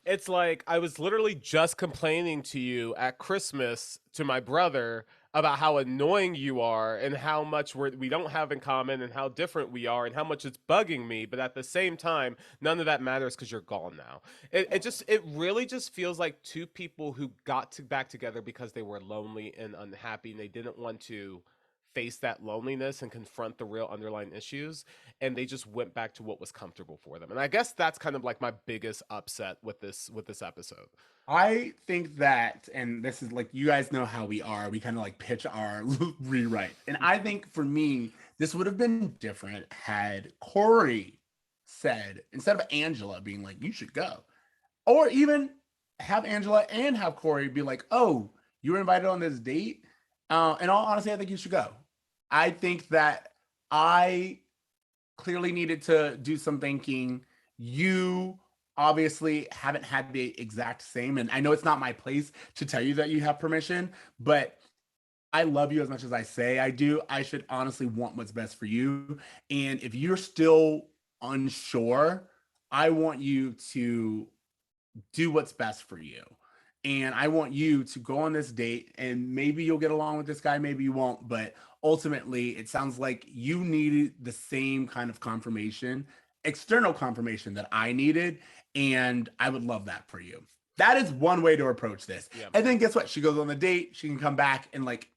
[SPEAKER 2] It's like I was literally just complaining to you at Christmas to my brother about how annoying you are and how much we don't have in common and how different we are and how much it's bugging me. But at the same time, none of that matters because you're gone now. It really just feels like two people who got back together because they were lonely and unhappy and they didn't want to face that loneliness and confront the real underlying issues, and they just went back to what was comfortable for them. And I guess that's kind of like my biggest upset with this episode.
[SPEAKER 1] I think that, and this is like you guys know how we are. We kind of like pitch our rewrite, and I think for me, this would have been different had Cory said instead of Angela being like, "You should go," or even have Angela and have Cory be like, "Oh, you were invited on this date." In all honesty, I think you should go. I think that I clearly needed to do some thinking. You obviously haven't had the exact same, and I know it's not my place to tell you that you have permission, but I love you as much as I say I do. I should honestly want what's best for you. And if you're still unsure, I want you to do what's best for you. And I want you to go on this date and maybe you'll get along with this guy, maybe you won't, but ultimately it sounds like you needed the same kind of confirmation, external confirmation that I needed, and I would love that for you. That is one way to approach this.
[SPEAKER 2] Yeah.
[SPEAKER 1] And then guess what? She goes on the date, she can come back and like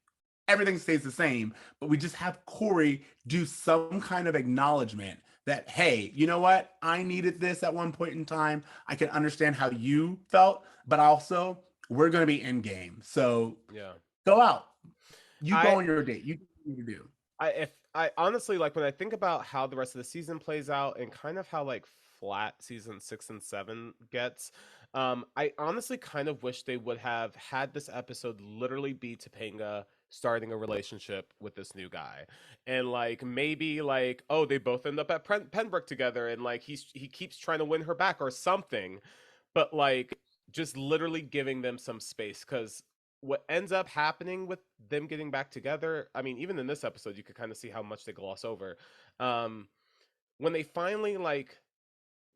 [SPEAKER 1] everything stays the same, but we just have Cory do some kind of acknowledgement that, hey, you know what? I needed this at one point in time. I can understand how you felt, but also we're going to be in game. So
[SPEAKER 2] Yeah.
[SPEAKER 1] go out. You go
[SPEAKER 2] I
[SPEAKER 1] on your date. You do what you do.
[SPEAKER 2] I honestly, like, when I think about how the rest of the season plays out and kind of how like flat season 6 and 7 gets, I honestly kind of wish they would have had this episode literally be Topanga starting a relationship with this new guy, and like maybe like, oh, they both end up at Pembroke together, and like he keeps trying to win her back or something, but like just literally giving them some space, because what ends up happening with them getting back together, I mean, even in this episode you could kind of see how much they gloss over. um when they finally like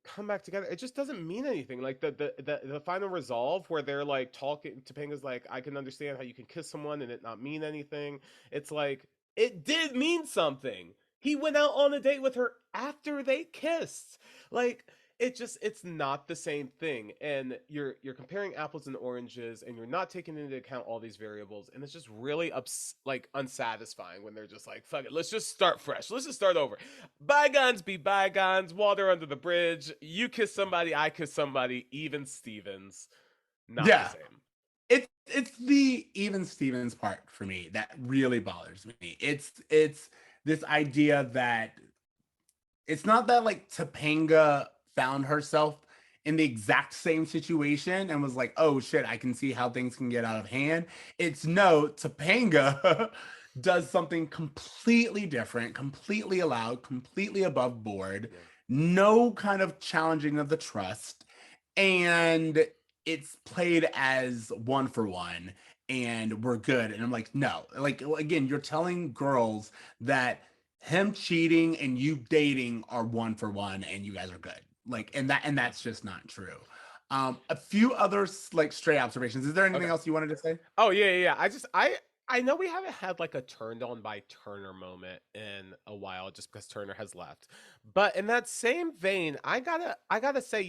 [SPEAKER 2] come back together, it just doesn't mean anything. Like the final resolve where they're like talking, Topanga's like, I can understand how you can kiss someone and it not mean anything. It's like, it did mean something. He went out on a date with her after they kissed. Like, it's not the same thing. And you're comparing apples and oranges, and you're not taking into account all these variables, and it's just really like unsatisfying when they're just like, fuck it, let's just start fresh, let's just start over. Bygones be bygones, water under the bridge. You kiss somebody, I kiss somebody, even Stevens. Not the
[SPEAKER 1] Yeah.
[SPEAKER 2] same.
[SPEAKER 1] It's the even Stevens part for me that really bothers me. It's this idea that it's not that like Topanga found herself in the exact same situation and was like, oh shit, I can see how things can get out of hand. It's no, Topanga does something completely different, completely allowed, completely above board,
[SPEAKER 2] Yeah.
[SPEAKER 1] no kind of challenging of the trust. And it's played as one for one and we're good. And I'm like, no, like again, you're telling girls that him cheating and you dating are one for one and you guys are good. Like, and
[SPEAKER 2] Yeah.
[SPEAKER 1] that's just not true. A few other like stray observations. Is there anything
[SPEAKER 2] Okay.
[SPEAKER 1] else you wanted to say?
[SPEAKER 2] Oh yeah, yeah, yeah. I know we haven't had like a turned on by Turner moment in a while, just because Turner has left. But in that same vein, I gotta say,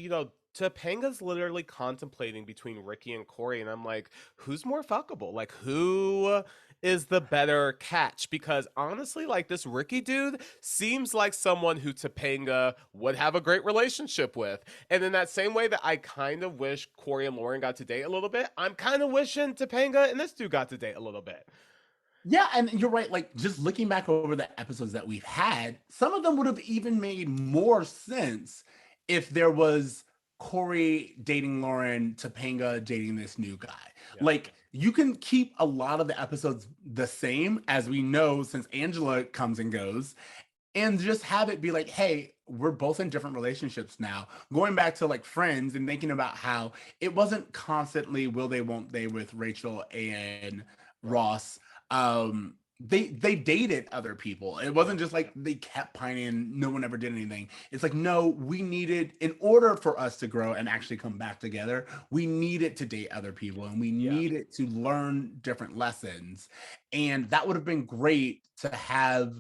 [SPEAKER 2] Topanga's literally contemplating between Ricky and Cory, and I'm like, who's more fuckable? Like, who is the better catch? Because honestly, like, this Ricky dude seems like someone who Topanga would have a great relationship with. And in that same way that I kind of wish Cory and Lauren got to date a little bit, I'm kind of wishing Topanga and this dude got to date a little bit.
[SPEAKER 1] Yeah, and you're right. Like just looking back over the episodes that we've had, some of them would have even made more sense if there was Cory dating Lauren, Topanga dating this new guy.
[SPEAKER 2] Yeah.
[SPEAKER 1] Like you can keep a lot of the episodes the same, as we know, since Angela comes and goes, and just have it be like, hey, we're both in different relationships now. Going back to like Friends and thinking about how it wasn't constantly will they, won't they with Rachel and
[SPEAKER 2] Right.
[SPEAKER 1] Ross. They dated other people. It
[SPEAKER 2] Yeah.
[SPEAKER 1] wasn't just like they kept pining, no one ever did anything. It's like, no, we needed, in order for us to grow and actually come back together, we needed to date other people and we
[SPEAKER 2] Yeah.
[SPEAKER 1] needed to learn different lessons. And that would have been great to have,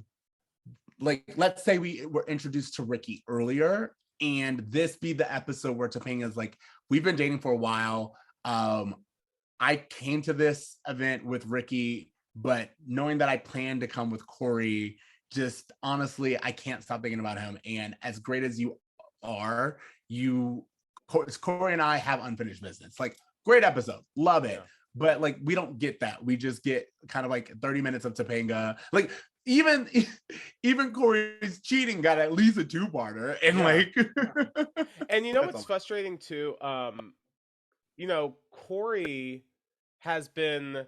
[SPEAKER 1] like, let's say we were introduced to Ricky earlier, and this be the episode where Topanga's like, we've been dating for a while. I came to this event with Ricky, but knowing that I planned to come with Cory, just honestly, I can't stop thinking about him. And as great as you are, you, Cory and I have unfinished business. Like, great episode, love it.
[SPEAKER 2] Yeah.
[SPEAKER 1] But like, we don't get that. We just get kind of like 30 minutes of Topanga. Like, even even Cory's cheating got at least a two-parter, and
[SPEAKER 2] Yeah.
[SPEAKER 1] like,
[SPEAKER 2] And you know
[SPEAKER 1] that's
[SPEAKER 2] what's
[SPEAKER 1] all.
[SPEAKER 2] frustrating too? Cory has been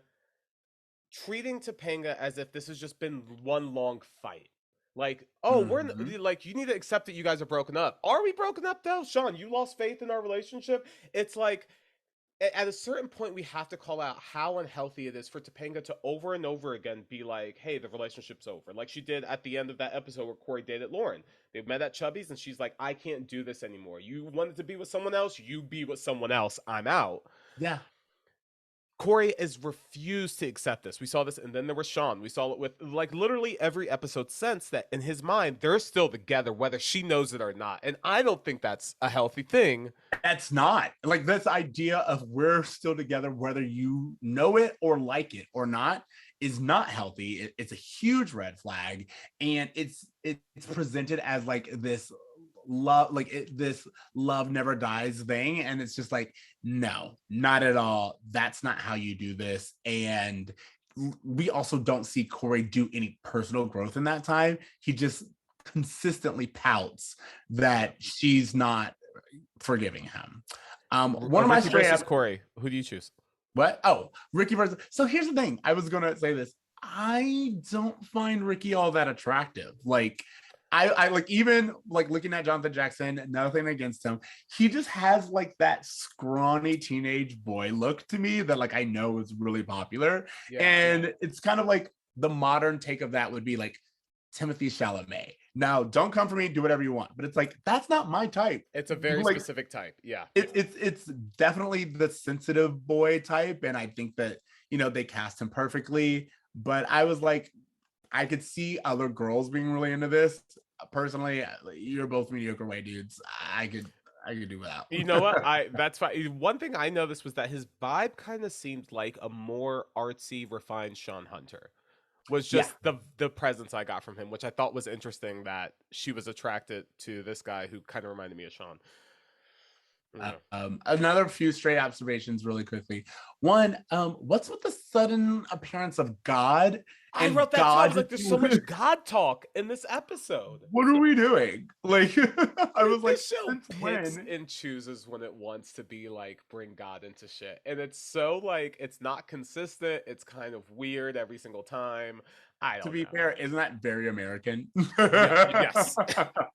[SPEAKER 2] treating Topanga as if this has just been one long fight. Like, oh,
[SPEAKER 1] Mhm.
[SPEAKER 2] like, you need to accept that you guys are broken up. Are we broken up though? Shawn, you lost faith in our relationship. It's like, at a certain point we have to call out how unhealthy it is for Topanga to over and over again be like, hey, the relationship's over. Like she did at the end of that episode where Cory dated Lauren. They met at Chubby's and she's like, I can't do this anymore. You wanted to be with someone else, you be with someone else. I'm out.
[SPEAKER 1] Yeah.
[SPEAKER 2] Cory has refused to accept this. We saw this, and then there was Shawn. We saw it with like literally every episode since that. In his mind, they're still together, whether she knows it or not. And I don't think that's a healthy thing.
[SPEAKER 1] That's not like this idea of we're still together, whether you know it or like it or not, is not healthy. It's a huge red flag, and it's presented as like this love, like this love never dies thing, and it's just like, no, not at all. That's not how you do this, and we also don't see Cory do any personal growth in that time. He just consistently pouts that she's not forgiving him. One of my
[SPEAKER 2] Ricky
[SPEAKER 1] straight
[SPEAKER 2] versus
[SPEAKER 1] up
[SPEAKER 2] Cory. Who do you choose?
[SPEAKER 1] what? Oh, Ricky versus. So here's the thing. I was gonna say this. I don't find Ricky all that attractive. Like, I like even like looking at Jonathan Jackson. Nothing against him. He just has like that scrawny teenage boy look to me that like I know is really popular, and it's kind of like the modern take of that would be like Timothy Chalamet. Now, don't come for me. Do whatever you want, but it's like that's not my type.
[SPEAKER 2] It's a very
[SPEAKER 1] Like,
[SPEAKER 2] specific type. Yeah.
[SPEAKER 1] it's definitely the sensitive boy type, and I think that they cast him perfectly. But I was like, I could see other girls being really into this. Personally, you're both mediocre white dudes. I could do without.
[SPEAKER 2] You know what? That's fine. One thing I noticed was that his vibe kind of seemed like a more artsy, refined Sean Hunter. Was
[SPEAKER 1] Yeah.
[SPEAKER 2] just the presence I got from him, which I thought was interesting that she was attracted to this guy who kind of reminded me of Sean.
[SPEAKER 1] Another few stray observations really quickly. One, what's with the sudden appearance of God?
[SPEAKER 2] I
[SPEAKER 1] And
[SPEAKER 2] wrote that too. I was like, there's so much
[SPEAKER 1] God,
[SPEAKER 2] God talk in this episode.
[SPEAKER 1] what are we doing? Like, I was like,
[SPEAKER 2] This show
[SPEAKER 1] since
[SPEAKER 2] picks
[SPEAKER 1] when?
[SPEAKER 2] and chooses when it wants to be like bring God into shit. And it's so like it's not consistent. It's kind of weird every single time. I
[SPEAKER 1] To
[SPEAKER 2] don't
[SPEAKER 1] be
[SPEAKER 2] know.
[SPEAKER 1] fair, isn't that very American?
[SPEAKER 2] Yes.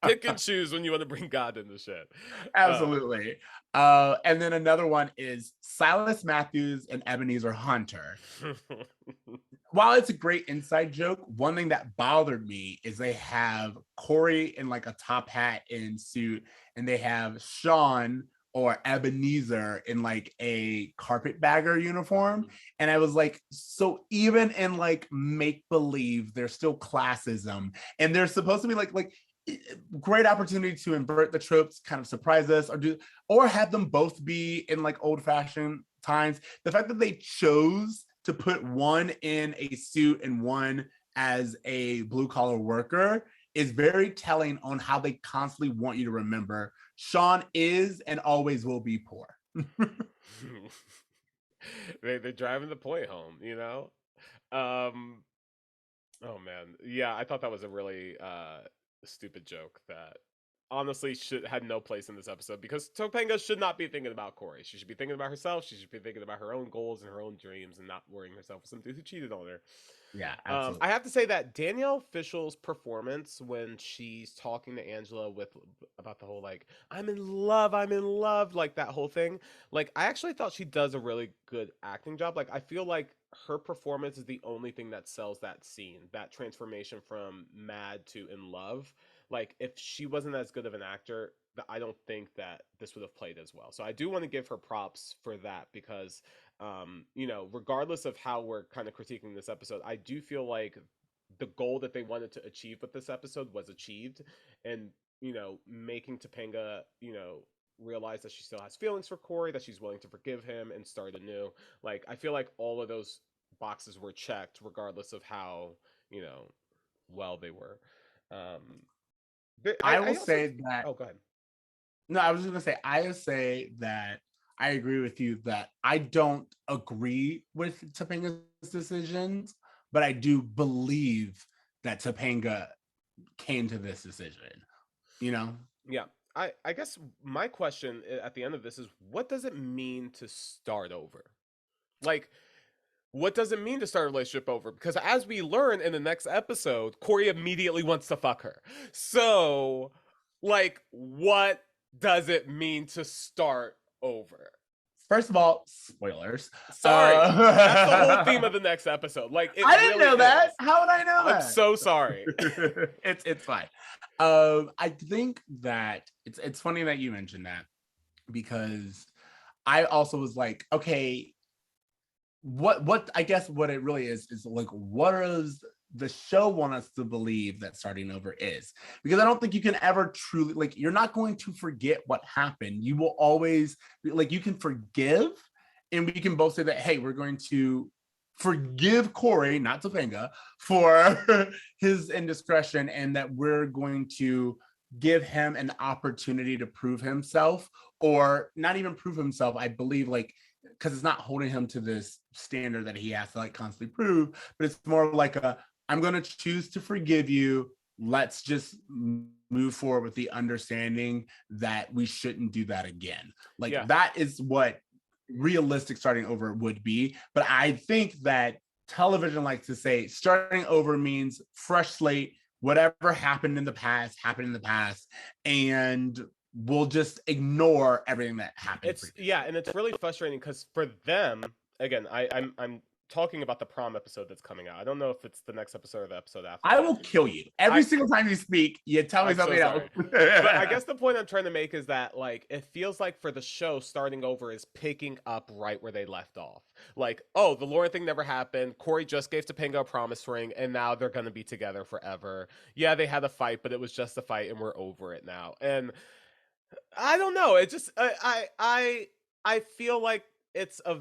[SPEAKER 2] Pick and choose when you want to bring God into shit.
[SPEAKER 1] Absolutely. And then another one is Silas Matthews and Ebenezer Hunter. While it's a great inside joke, one thing that bothered me is they have Cory in like a top hat and suit, and they have Shawn or Ebenezer in like a carpetbagger uniform. And I was like, so even in like make believe, there's still classism, and there's supposed to be like great opportunity to invert the tropes, kind of surprise us, or have them both be in like old fashioned times. The fact that they chose to put one in a suit and one as a blue collar worker is very telling on how they constantly want you to remember Shawn is and always will be poor.
[SPEAKER 2] They're driving the point home, you know? Um, oh man. Yeah, I thought that was a really stupid joke that honestly should had no place in this episode because Topanga should not be thinking about Cory. She should be thinking about herself. She should be thinking about her own goals and her own dreams and not worrying herself with some dude who cheated on her.
[SPEAKER 1] Yeah, absolutely.
[SPEAKER 2] I have to say that Danielle Fishel's performance when she's talking to Angela with about the whole like I'm in love, like that whole thing. Like I actually thought she does a really good acting job. Like I feel like her performance is the only thing that sells that scene, that transformation from mad to in love. Like if she wasn't as good of an actor, I don't think that this would have played as well. So I do want to give her props for that because regardless of how we're kind of critiquing this episode, I do feel like the goal that they wanted to achieve with this episode was achieved. And, making Topanga, realize that she still has feelings for Cory, that she's willing to forgive him and start anew. Like, I feel like all of those boxes were checked, regardless of how, well they were.
[SPEAKER 1] I will
[SPEAKER 2] also,
[SPEAKER 1] say that.
[SPEAKER 2] oh, go ahead.
[SPEAKER 1] No, I was just gonna say I would say that I agree with you that I don't agree with Topanga's decisions, but I do believe that Topanga came to this decision.
[SPEAKER 2] Yeah. I guess my question at the end of this is what does it mean to start over? Like, what does it mean to start a relationship over? Because as we learn in the next episode, Cory immediately wants to fuck her. So, like, what does it mean to start over?
[SPEAKER 1] First of all, spoilers.
[SPEAKER 2] Sorry, that's the whole theme of the next episode. Like,
[SPEAKER 1] I didn't know that.
[SPEAKER 2] Is.
[SPEAKER 1] How would I know that?
[SPEAKER 2] I'm so sorry.
[SPEAKER 1] It's fine. I think that it's funny that you mentioned that because I also was like, okay, what I guess what it really is like, what does the show want us to believe that starting over is? Because I don't think you can ever truly, like, you're not going to forget what happened. You will always like, you can forgive, and we can both say that, hey, we're going to forgive Cory, not Topanga, for his indiscretion, and that we're going to give him an opportunity to prove himself, or not even prove himself. I believe like because it's not holding him to this standard that he has to like constantly prove, but it's more like a I'm going to choose to forgive you. Let's just move forward with the understanding that we shouldn't do that again. Like
[SPEAKER 2] Yeah.
[SPEAKER 1] that is what realistic starting over would be. But I think that television likes to say starting over means fresh slate, whatever happened in the past, and we'll just ignore everything that happened
[SPEAKER 2] It's
[SPEAKER 1] previously.
[SPEAKER 2] yeah, and it's really frustrating because for them, again, I'm talking about the prom episode that's coming out. I don't know if it's the next episode or the episode after
[SPEAKER 1] I
[SPEAKER 2] that.
[SPEAKER 1] will kill you every
[SPEAKER 2] I
[SPEAKER 1] single time you speak. You tell me
[SPEAKER 2] I'm so
[SPEAKER 1] something else.
[SPEAKER 2] sorry. But I guess the point I'm trying to make is that like it feels like for the show starting over is picking up right where they left off. Like, oh, the Lauren thing never happened. Cory just gave Topanga a promise ring and now they're gonna be together forever. Yeah, they had a fight, but it was just a fight and we're over it now. And I don't know. It just I feel like it's a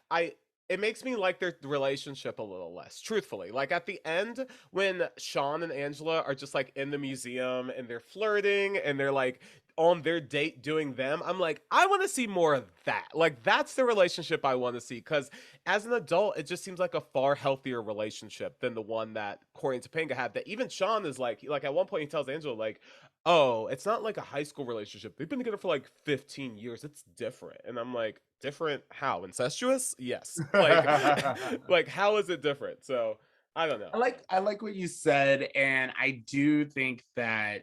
[SPEAKER 2] I it makes me like their relationship a little less, truthfully. Like at the end, when Shawn and Angela are just like in the museum and they're flirting and they're like on their date doing them, I'm like, I want to see more of that. Like that's the relationship I want to see. Cause as an adult, it just seems like a far healthier relationship than the one that Cory and Topanga have. That even Shawn is like at one point he tells Angela, like, oh, it's not like a high school relationship. They've been together for like 15 years. It's different. And I'm like, different how? Incestuous? Yes. Like like how is it different? So, I don't know.
[SPEAKER 1] I like what you said, and I do think that,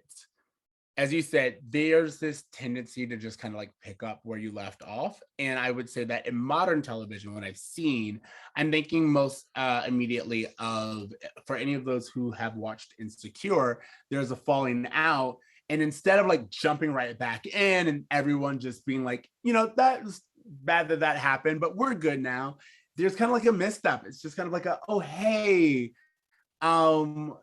[SPEAKER 1] as you said, there's this tendency to just kind of like pick up where you left off. And I would say that in modern television, what I've seen, I'm thinking most immediately of for any of those who have watched Insecure, there's a falling out. And instead of like jumping right back in and everyone just being like, that was bad that that happened, but we're good now. There's kind of like a misstep. It's just kind of like oh, hey, um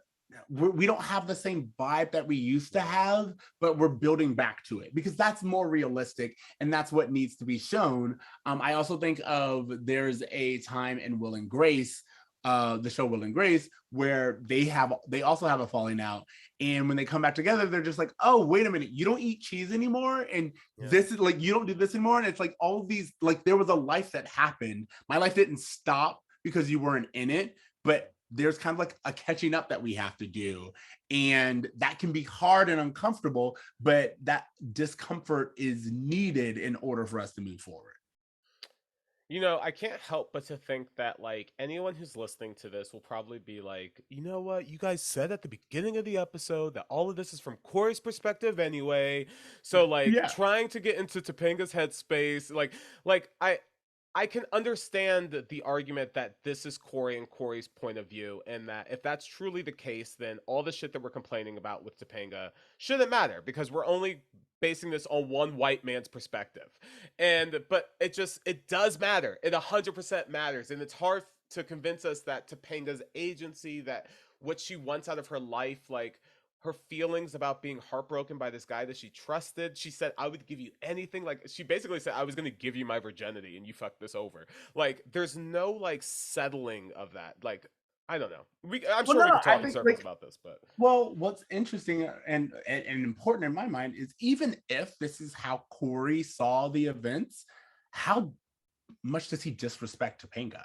[SPEAKER 1] we don't have the same vibe that we used to
[SPEAKER 2] Yeah.
[SPEAKER 1] have, but we're building back to it because that's more realistic and that's what needs to be shown. I also think of there's a time in Will and Grace, the show Will and Grace, where they also have a falling out, and when they come back together, they're just like, oh, wait a minute, you don't eat cheese anymore, and
[SPEAKER 2] Yeah.
[SPEAKER 1] this is like you don't do this anymore, and it's like all of these like there was a life that happened. My life didn't stop because you weren't in it, but there's kind of like a catching up that we have to do. And that can be hard and uncomfortable, but that discomfort is needed in order for us to move forward.
[SPEAKER 2] I can't help but to think that like anyone who's listening to this will probably be like, you know what? You guys said at the beginning of the episode that all of this is from Cory's perspective anyway. So like
[SPEAKER 1] Yeah.
[SPEAKER 2] trying to get into Topanga's headspace, like I can understand the argument that this is Cory and Cory's point of view, and that if that's truly the case, then all the shit that we're complaining about with Topanga shouldn't matter because we're only basing this on one white man's perspective. But it does matter. It 100% matters, and it's hard to convince us that Topanga's agency, that what she wants out of her life, like her feelings about being heartbroken by this guy that she trusted. She said, I would give you anything. Like, she basically said, I was going to give you my virginity and you fucked this over. Like, there's no like settling of that. Like, I don't know. I'm
[SPEAKER 1] Well,
[SPEAKER 2] sure
[SPEAKER 1] no,
[SPEAKER 2] we
[SPEAKER 1] no,
[SPEAKER 2] could
[SPEAKER 1] I
[SPEAKER 2] talk in
[SPEAKER 1] think
[SPEAKER 2] circles
[SPEAKER 1] like
[SPEAKER 2] about this, but
[SPEAKER 1] well, what's interesting and important in my mind is even if this is how Cory saw the events, how much does he disrespect Topanga?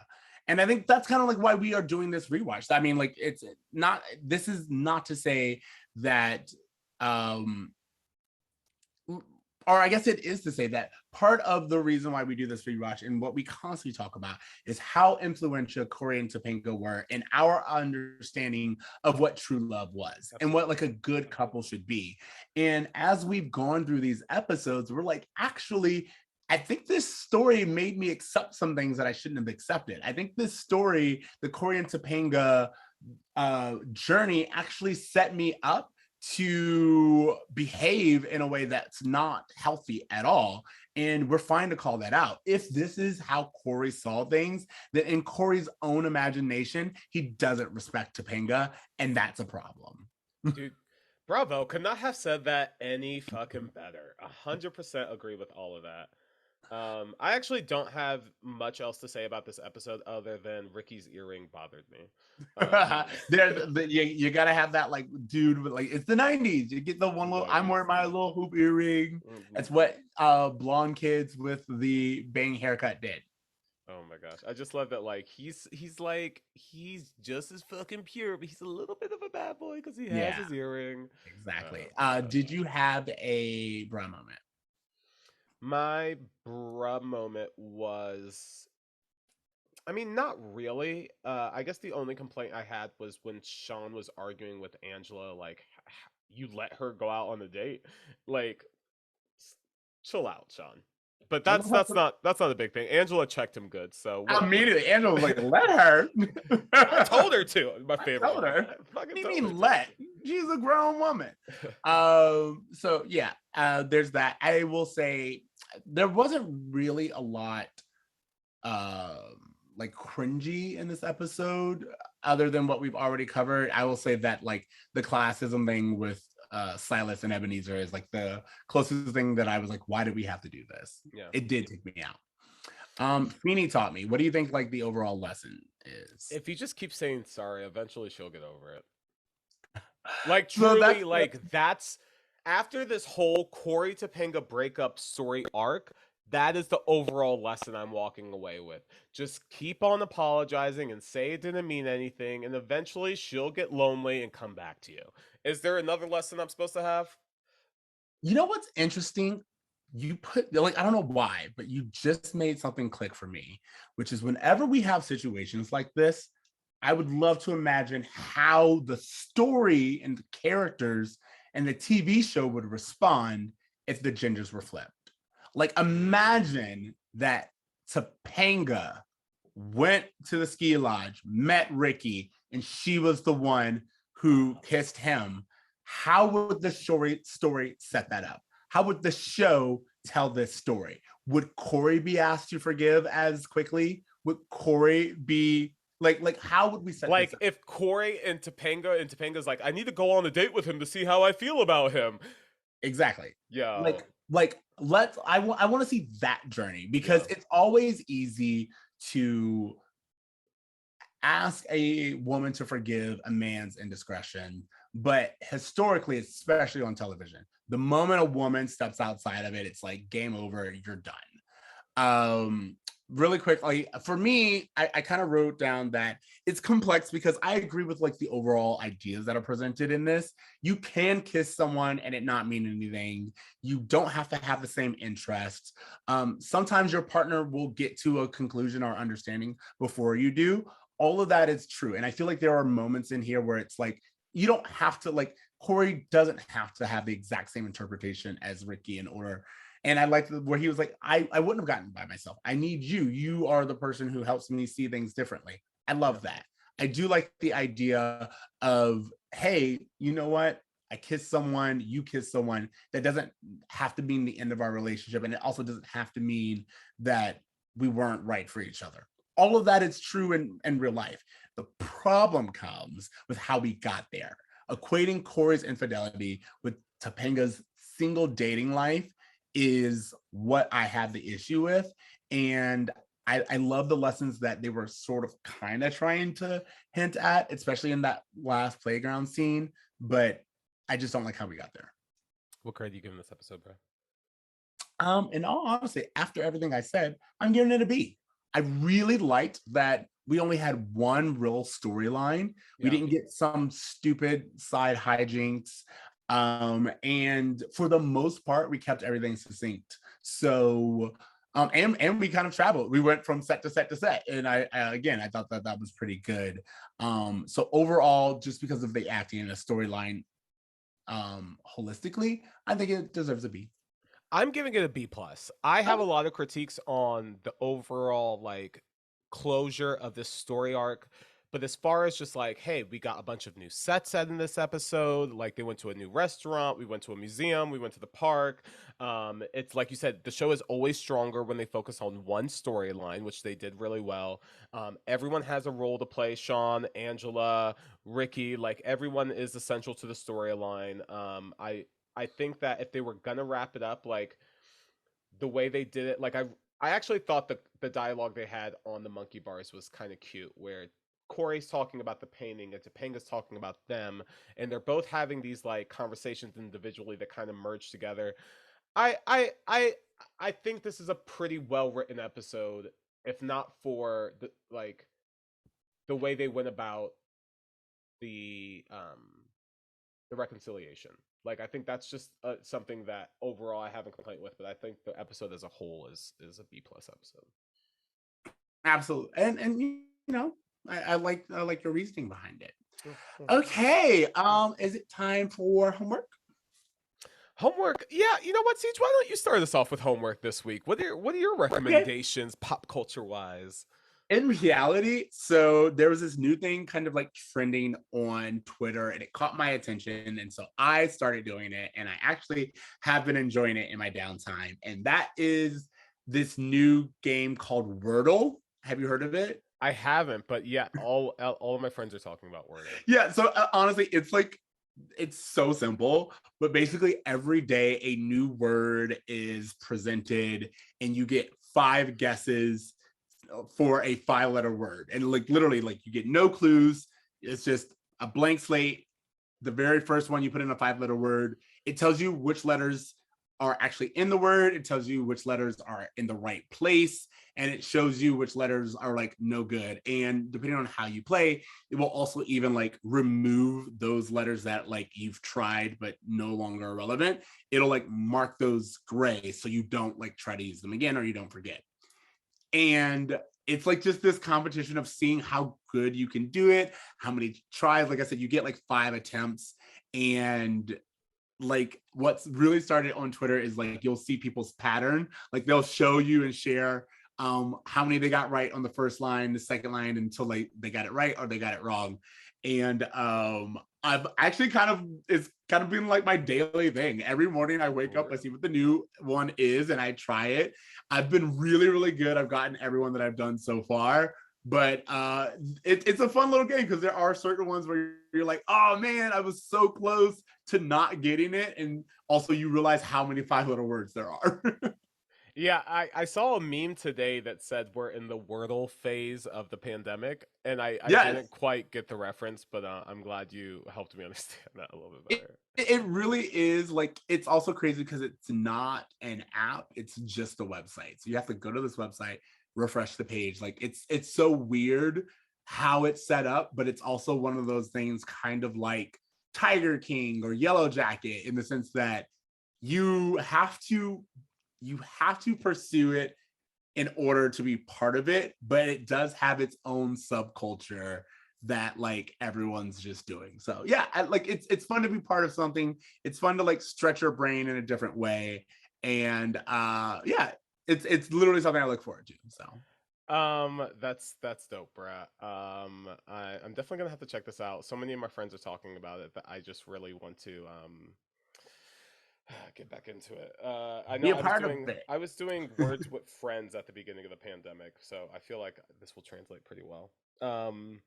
[SPEAKER 1] And I think that's kind of like why we are doing this rewatch. I mean, like it's not. This is not to say that um or I guess it is to say that part of the reason why we do this rewatch and what we constantly talk about is how influential Cory and Topanga were in our understanding of what true love was and what
[SPEAKER 2] absolutely.
[SPEAKER 1] like a good couple should be. And as we've gone through these episodes, we're like, actually, I think this story made me accept some things that I shouldn't have accepted. I think this story, the Cory and Topanga journey, actually set me up to behave in a way that's not healthy at all. And we're fine to call that out. If this is how Cory saw things, then in Cory's own imagination, he doesn't respect Topanga, and that's a problem.
[SPEAKER 2] Dude, bravo. Could not have said that any fucking better. 100% agree with all of that. I actually don't have much else to say about this episode other than Ricky's earring bothered me.
[SPEAKER 1] You gotta have that like dude with like it's the 90s. You get the one little I'm
[SPEAKER 2] 90s.
[SPEAKER 1] wearing my little hoop earring. That's what blonde kids with the bang haircut did.
[SPEAKER 2] Oh my gosh. I just love that like he's just as fucking pure, but he's a little bit of a bad boy because he has
[SPEAKER 1] Yeah,
[SPEAKER 2] his earring.
[SPEAKER 1] exactly.
[SPEAKER 2] I don't
[SPEAKER 1] Did
[SPEAKER 2] know.
[SPEAKER 1] you have a bra moment?
[SPEAKER 2] My bruh moment was, I mean, not really. I guess the only complaint I had was when Sean was arguing with Angela, like, you let her go out on a date, like, s- chill out, Sean. But
[SPEAKER 1] I
[SPEAKER 2] that's
[SPEAKER 1] love
[SPEAKER 2] that's not that's not a big thing. Angela checked him good, so whatever.
[SPEAKER 1] immediately. Angela was like, "Let her."
[SPEAKER 2] I told her to. My
[SPEAKER 1] I
[SPEAKER 2] favorite
[SPEAKER 1] told
[SPEAKER 2] line.
[SPEAKER 1] her.
[SPEAKER 2] I
[SPEAKER 1] What
[SPEAKER 2] fucking
[SPEAKER 1] do you
[SPEAKER 2] told her
[SPEAKER 1] mean
[SPEAKER 2] to.
[SPEAKER 1] let? She's a grown woman. So yeah, there's that. I will say there wasn't really a lot like cringy in this episode other than what we've already covered. I will say that like the classism thing with Silas and Ebenezer is like the closest thing that I was like, why did we have to do this?
[SPEAKER 2] Yeah.
[SPEAKER 1] It did take me out. Feeny taught me. What do you think like the overall lesson is?
[SPEAKER 2] If you just keep saying sorry, eventually she'll get over it. Like
[SPEAKER 1] So
[SPEAKER 2] truly,
[SPEAKER 1] that's
[SPEAKER 2] like that's after this whole Cory Topanga breakup story arc. That is the overall lesson I'm walking away with. Just keep on apologizing and say it didn't mean anything, and eventually she'll get lonely and come back to you. Is there another lesson I'm supposed to have?
[SPEAKER 1] you know what's interesting? You put like I don't know why, but you just made something click for me, which is whenever we have situations like this, I would love to imagine how the story and the characters and the TV show would respond if the genders were flipped. Like imagine that Topanga went to the ski lodge, met Ricky, and she was the one who kissed him. How would the story set that up? How would the show tell this story? Would Cory be asked to forgive as quickly? Would Cory be like how would we set this
[SPEAKER 2] Like
[SPEAKER 1] up?
[SPEAKER 2] if Cory and Topanga's like, I need to go on a date with him to see how I feel about him.
[SPEAKER 1] Exactly.
[SPEAKER 2] Yo,
[SPEAKER 1] Like let's I want to see that journey because
[SPEAKER 2] yeah.
[SPEAKER 1] it's always easy to ask a woman to forgive a man's indiscretion. But historically, especially on television, the moment a woman steps outside of it, it's like game over, you're done. Um, really quickly, for me, I kind of wrote down that it's complex because I agree with like the overall ideas that are presented in this. You can kiss someone and it not mean anything. You don't have to have the same interests. Sometimes your partner will get to a conclusion or understanding before you do. All of that is true. And I feel like there are moments in here where it's like, you don't have to like Cory doesn't have to have the exact same interpretation as Ricky in order. And I like where he was like, I wouldn't have gotten by myself. I need you. You are the person who helps me see things differently. I
[SPEAKER 2] Yeah.
[SPEAKER 1] love that. I do like the idea of, hey, you know what? I kiss someone, you kiss someone. That doesn't have to mean the end of our relationship. And it also doesn't have to mean that we weren't right for each other. All of that is true in real life. The problem comes with how we got there. Equating Cory's infidelity with Topanga's single dating life is what I have the issue with. And I love the lessons that they were sort of kind of trying to hint at, especially in that last playground scene. But I just don't like how we got there.
[SPEAKER 2] What grade are you giving this episode, bro?
[SPEAKER 1] In all honesty, after everything I said, I'm giving it a B. I really liked that we only had one real storyline. We
[SPEAKER 2] Yeah.
[SPEAKER 1] didn't get some stupid side hijinks. And for the most part, we kept everything succinct. So, and we kind of traveled. We went from set to set to set, and I thought that that was pretty good. So overall, just because of the acting and the storyline, holistically, I think it deserves a B.
[SPEAKER 2] I'm giving it a B plus. I have a lot of critiques on the overall like closure of this story arc. But as far as just like, hey, we got a bunch of new sets set in this episode. Like they went to a new restaurant, we went to a museum, we went to the park. It's like you said, the show is always stronger when they focus on one storyline, which they did really well. Everyone has a role to play. Sean, Angela, Ricky, like everyone is essential to the storyline. I think that if they were gonna wrap it up, like the way they did it, like I actually thought the dialogue they had on the monkey bars was kind of cute, where Cory's talking about the painting and Topanga's talking about them, and they're both having these like conversations individually that kind of merge together. I I I I think this is a pretty well written episode, if not for the way they went about the um the reconciliation. Like I think that's just something that overall I haven't complained with, but I think the episode as a whole is a B plus episode.
[SPEAKER 1] Absolutely. And I like your reasoning behind it.
[SPEAKER 2] Mm, mm,
[SPEAKER 1] Okay.
[SPEAKER 2] mm.
[SPEAKER 1] Is it time for homework?
[SPEAKER 2] Homework, yeah. You know what, Ceej? Why don't you start us off with homework this week? What are your
[SPEAKER 1] Okay.
[SPEAKER 2] recommendations, pop culture wise?
[SPEAKER 1] In reality, so there was this new thing kind of like trending on Twitter and it caught my attention. And so I started doing it and I actually have been enjoying it in my downtime. And that is this new game called Wordle. Have you heard of it?
[SPEAKER 2] I haven't, but yeah, all of my friends are talking about Wordle.
[SPEAKER 1] Yeah. So honestly, it's so simple, but basically every day a new word is presented and you get 5 guesses for a 5 letter word. And like literally, like you get no clues. It's just a blank slate. The very first one you put in a 5 letter word, it tells you which letters are actually in the word. It tells you which letters are in the right place. And it shows you which letters are like no good. And depending on how you play, it will also even like remove those letters that like you've tried but no longer relevant. It'll like mark those gray so you don't like try to use them again or you don't forget. And it's like just this competition of seeing how good you can do it, how many tries. Like I said, you get like 5 attempts. And like what's really started on Twitter is like you'll see people's pattern. Like they'll show you and share how many they got right on the first line, the second line, until they got it right or they got it wrong. And I've actually it's kind of been like my daily thing. Every morning I wake up, I see what the new one is, and I try it. I've been really, really good. I've gotten everyone that I've done so far. But it's a fun little game because there are certain ones where you're like, oh man, I was so close to not getting it. And also you realize how many 5 letter words there are.
[SPEAKER 2] Yeah, I saw a meme today that said we're in the Wordle phase of the pandemic, and I
[SPEAKER 1] Yes.
[SPEAKER 2] didn't quite get the reference, but I'm glad you helped me understand that a little bit
[SPEAKER 1] It,
[SPEAKER 2] better.
[SPEAKER 1] it really is like it's also crazy because it's not an app, it's just a website. So you have to go to this website, refresh the page. Like it's so weird how it's set up, but it's also one of those things kind of like Tiger King or Yellow Jacket in the sense that you have to you have to pursue it in order to be part of it, but it does have its own subculture that like everyone's just doing. So yeah, like it's fun to be part of something. It's fun to like stretch your brain in a different way. And yeah, it's literally something I look forward to. So
[SPEAKER 2] That's dope, bruh. I'm definitely gonna have to check this out. So many of my friends are talking about it that I just really want to get back into it. I
[SPEAKER 1] be
[SPEAKER 2] know
[SPEAKER 1] a part of it.
[SPEAKER 2] I was doing words with friends at the beginning of the pandemic, so I feel like this will translate pretty well. Um,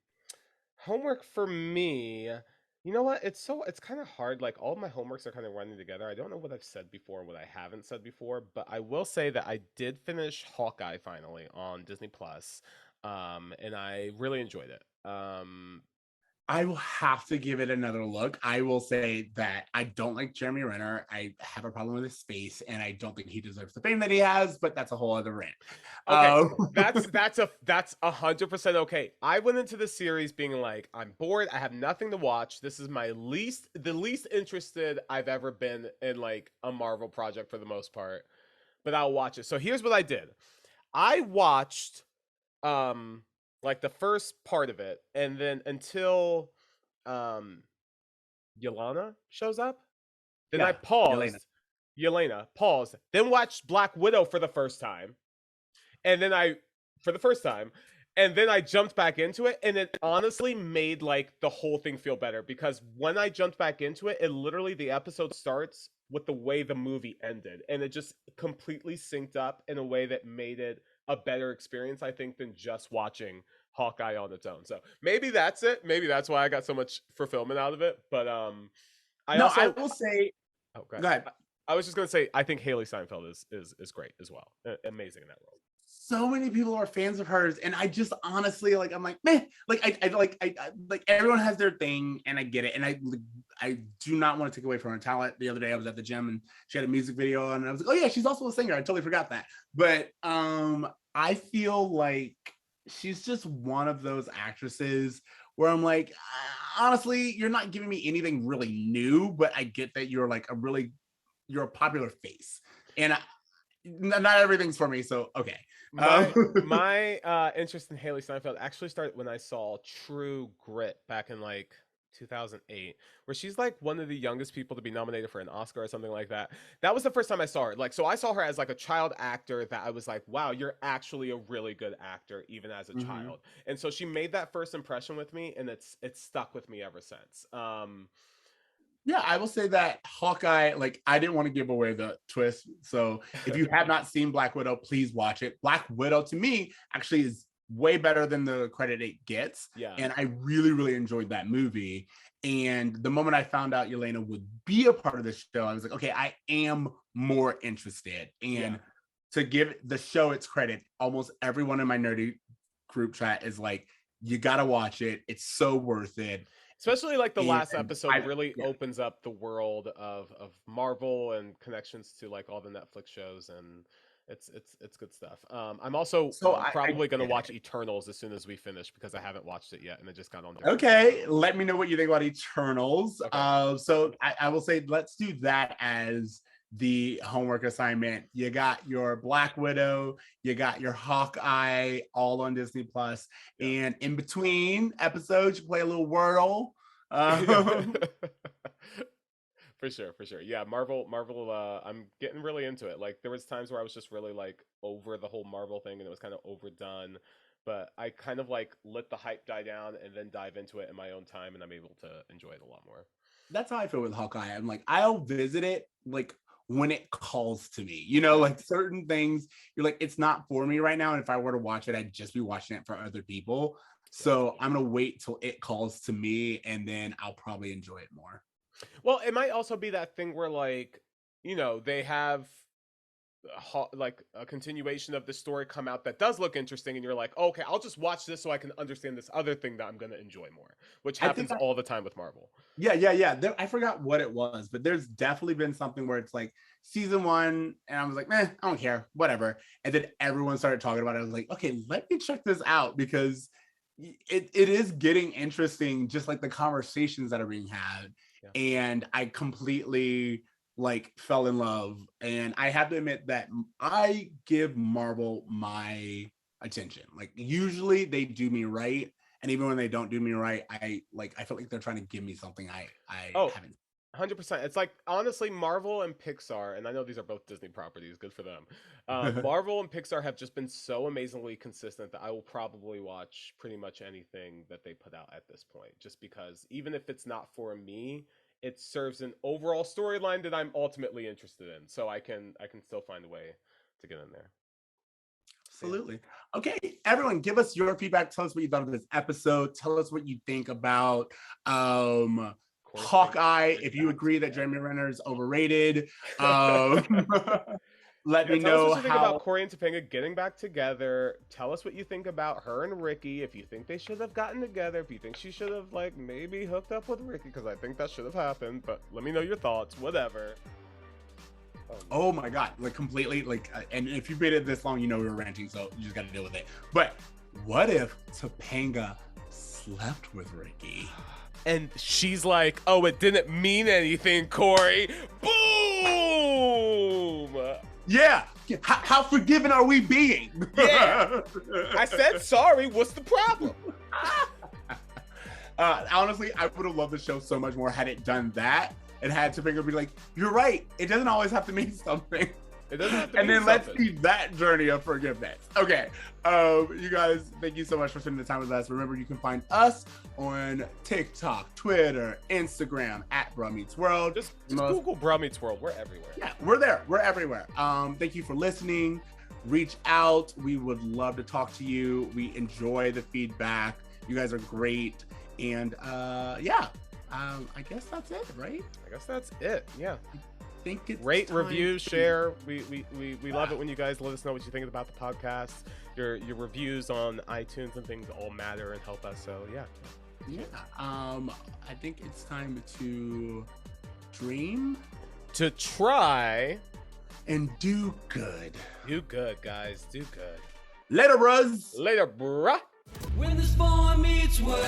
[SPEAKER 2] Homework for me, you know what? It's kind of hard. Like all of my homeworks are kind of running together. I don't know what I've said before and what I haven't said before, but I will say that I did finish Hawkeye finally on Disney Plus, and I really enjoyed it.
[SPEAKER 1] I will have to give it another look. I will say that I don't like Jeremy Renner. I have a problem with his face, and I don't think he deserves the fame that he has. But that's a whole other rant.
[SPEAKER 2] Okay,
[SPEAKER 1] Uh,
[SPEAKER 2] that's 100% okay. I went into the series being like, I'm bored. I have nothing to watch. This is the least interested I've ever been in like a Marvel project for the most part. But I'll watch it. So here's what I did. I watched like the first part of it, and then until um Yelena shows up, then I
[SPEAKER 1] yeah, Yelena.
[SPEAKER 2] paused. Yelena paused, then watched Black Widow for the first time and then I for the first time and then I jumped back into it and it honestly made like the whole thing feel better because when I jumped back into it, it literally the episode starts with the way the movie ended and it just completely synced up in a way that made it a better experience I think than just watching Hawkeye on its own. So maybe that's it. Maybe that's why I got so much fulfillment out of it, but I
[SPEAKER 1] No, I
[SPEAKER 2] also
[SPEAKER 1] will say.
[SPEAKER 2] oh god.
[SPEAKER 1] Go ahead.
[SPEAKER 2] I was just gonna say, I think Haley Steinfeld is great as well. Amazing in that role.
[SPEAKER 1] So many people are fans of hers, and I just honestly like, I'm like, meh. Like I like everyone has their thing, and I get it, and I do not want to take away from her talent. The other day I was at the gym and she had a music video on, and I was like, oh yeah, she's also a singer. I totally forgot that. But I feel like she's just one of those actresses where I'm like, honestly, you're not giving me anything really new, but I get that you're a popular face, and not everything's for me. So okay.
[SPEAKER 2] My interest in Haley Steinfeld actually started when I saw True Grit back in like 2008, where she's like one of the youngest people to be nominated for an Oscar or something like that. That was the first time I saw her. Like, so I saw her as like a child actor that I was like, wow, you're actually a really good actor, even as a
[SPEAKER 1] Mhm.
[SPEAKER 2] child. And so she made that first impression with me, and it's stuck with me ever since.
[SPEAKER 1] Yeah, I will say that Hawkeye, like, I didn't want to give away the twist. So if you have not seen Black Widow, please watch it. Black Widow, to me, actually is way better than the credit it gets.
[SPEAKER 2] Yeah.
[SPEAKER 1] And I really, really enjoyed that movie. And the moment I found out Yelena would be a part of the show, I was like, okay, I am more interested. And to give the show its credit, almost everyone in my nerdy group chat is like, you got to watch it. It's so worth it.
[SPEAKER 2] Especially like the
[SPEAKER 1] And
[SPEAKER 2] last episode really
[SPEAKER 1] yeah.
[SPEAKER 2] opens up the world of Marvel and connections to like all the Netflix shows, and it's good stuff. I'm also
[SPEAKER 1] So
[SPEAKER 2] probably gonna
[SPEAKER 1] get
[SPEAKER 2] watch
[SPEAKER 1] it.
[SPEAKER 2] Eternals as soon as we finish because I haven't watched it yet and it just got on.
[SPEAKER 1] Okay, let me know what you think about Eternals.
[SPEAKER 2] Okay.
[SPEAKER 1] So I will say let's do that as the homework assignment. You got your Black Widow, you got your Hawkeye, all on Disney Plus,
[SPEAKER 2] Yeah.
[SPEAKER 1] and in between episodes, you play a little Wordle.
[SPEAKER 2] For sure, for sure. Yeah, Marvel, I'm getting really into it. Like there was times where I was just really like over the whole Marvel thing and it was kind of overdone. But I kind of like let the hype die down and then dive into it in my own time, and I'm able to enjoy it a lot more.
[SPEAKER 1] That's how I feel with Hawkeye. I'm like, I'll visit it like when it calls to me,
[SPEAKER 2] Yeah.
[SPEAKER 1] like certain things, you're like, it's not for me right now. And if I were to watch it, I'd just be watching it for other people. So I'm going to wait till it calls to me and then I'll probably enjoy it more.
[SPEAKER 2] Well, it might also be that thing where like, they have like a continuation of the story come out that does look interesting, and you're like, okay, I'll just watch this so I can understand this other thing that I'm going to enjoy more, which
[SPEAKER 1] I think
[SPEAKER 2] happens all the time with Marvel.
[SPEAKER 1] yeah. I forgot what it was, but there's definitely been something where it's like season one, and I was like, I don't care, whatever. And then everyone started talking about it. I was like, okay, let me check this out because it is getting interesting, just like the conversations that are being had.
[SPEAKER 2] Yeah.
[SPEAKER 1] And I completely like fell in love. And I have to admit that I give Marvel my attention. Like usually they do me right. And even when they don't do me right, I feel like they're trying to give me something I haven't.
[SPEAKER 2] 100%. It's like honestly, Marvel and Pixar, and I know these are both Disney properties, good for them. Marvel and Pixar have just been so amazingly consistent that I will probably watch pretty much anything that they put out at this point, just because even if it's not for me, it serves an overall storyline that I'm ultimately interested in, so I can still find a way to get in there.
[SPEAKER 1] Absolutely. Okay, everyone, give us your feedback. Tell us what you thought of this episode. Tell us what you think about Hawkeye. If you agree that Jeremy Renner is overrated, let me
[SPEAKER 2] tell us
[SPEAKER 1] know
[SPEAKER 2] what you think
[SPEAKER 1] how.
[SPEAKER 2] about Cory and Topanga getting back together. Tell us what you think about her and Ricky. If you think they should have gotten together, if you think she should have like maybe hooked up with Ricky, because I think that should have happened. But let me know your thoughts. Whatever.
[SPEAKER 1] Oh my god, like completely like, and if you've made it this long, we were ranting, so you just got to deal with it. But what if Topanga slept with Ricky?
[SPEAKER 2] And she's like, "Oh, it didn't mean anything, Cory." Boom!
[SPEAKER 1] Yeah. How forgiving are we being?
[SPEAKER 2] Yeah. I said sorry. What's the problem?
[SPEAKER 1] Honestly, I would have loved the show so much more had it done that. It had Topanga be like, "You're right. It doesn't always have to mean something."
[SPEAKER 2] It doesn't have to
[SPEAKER 1] and
[SPEAKER 2] mean
[SPEAKER 1] then
[SPEAKER 2] something.
[SPEAKER 1] Let's see that journey of forgiveness. Okay. You guys, thank you so much for spending the time with us. Remember, you can find us on TikTok, Twitter, Instagram at Bromance World.
[SPEAKER 2] Just Google Bromance World. We're everywhere.
[SPEAKER 1] Yeah, we're there. We're everywhere. Thank you for listening. Reach out. We would love to talk to you. We enjoy the feedback. You guys are great. And I guess that's it, right?
[SPEAKER 2] I guess that's it. Yeah.
[SPEAKER 1] think it's
[SPEAKER 2] rate,
[SPEAKER 1] time
[SPEAKER 2] review,
[SPEAKER 1] to-
[SPEAKER 2] share. We love it when you guys let us know what you think about the podcast. Your reviews on iTunes and things all matter and help us. So yeah.
[SPEAKER 1] I think it's time to dream
[SPEAKER 2] To try
[SPEAKER 1] and do good.
[SPEAKER 2] do good, guys. Do good.
[SPEAKER 1] Later, bros.
[SPEAKER 2] Later, bruh.
[SPEAKER 3] When this boy meets world.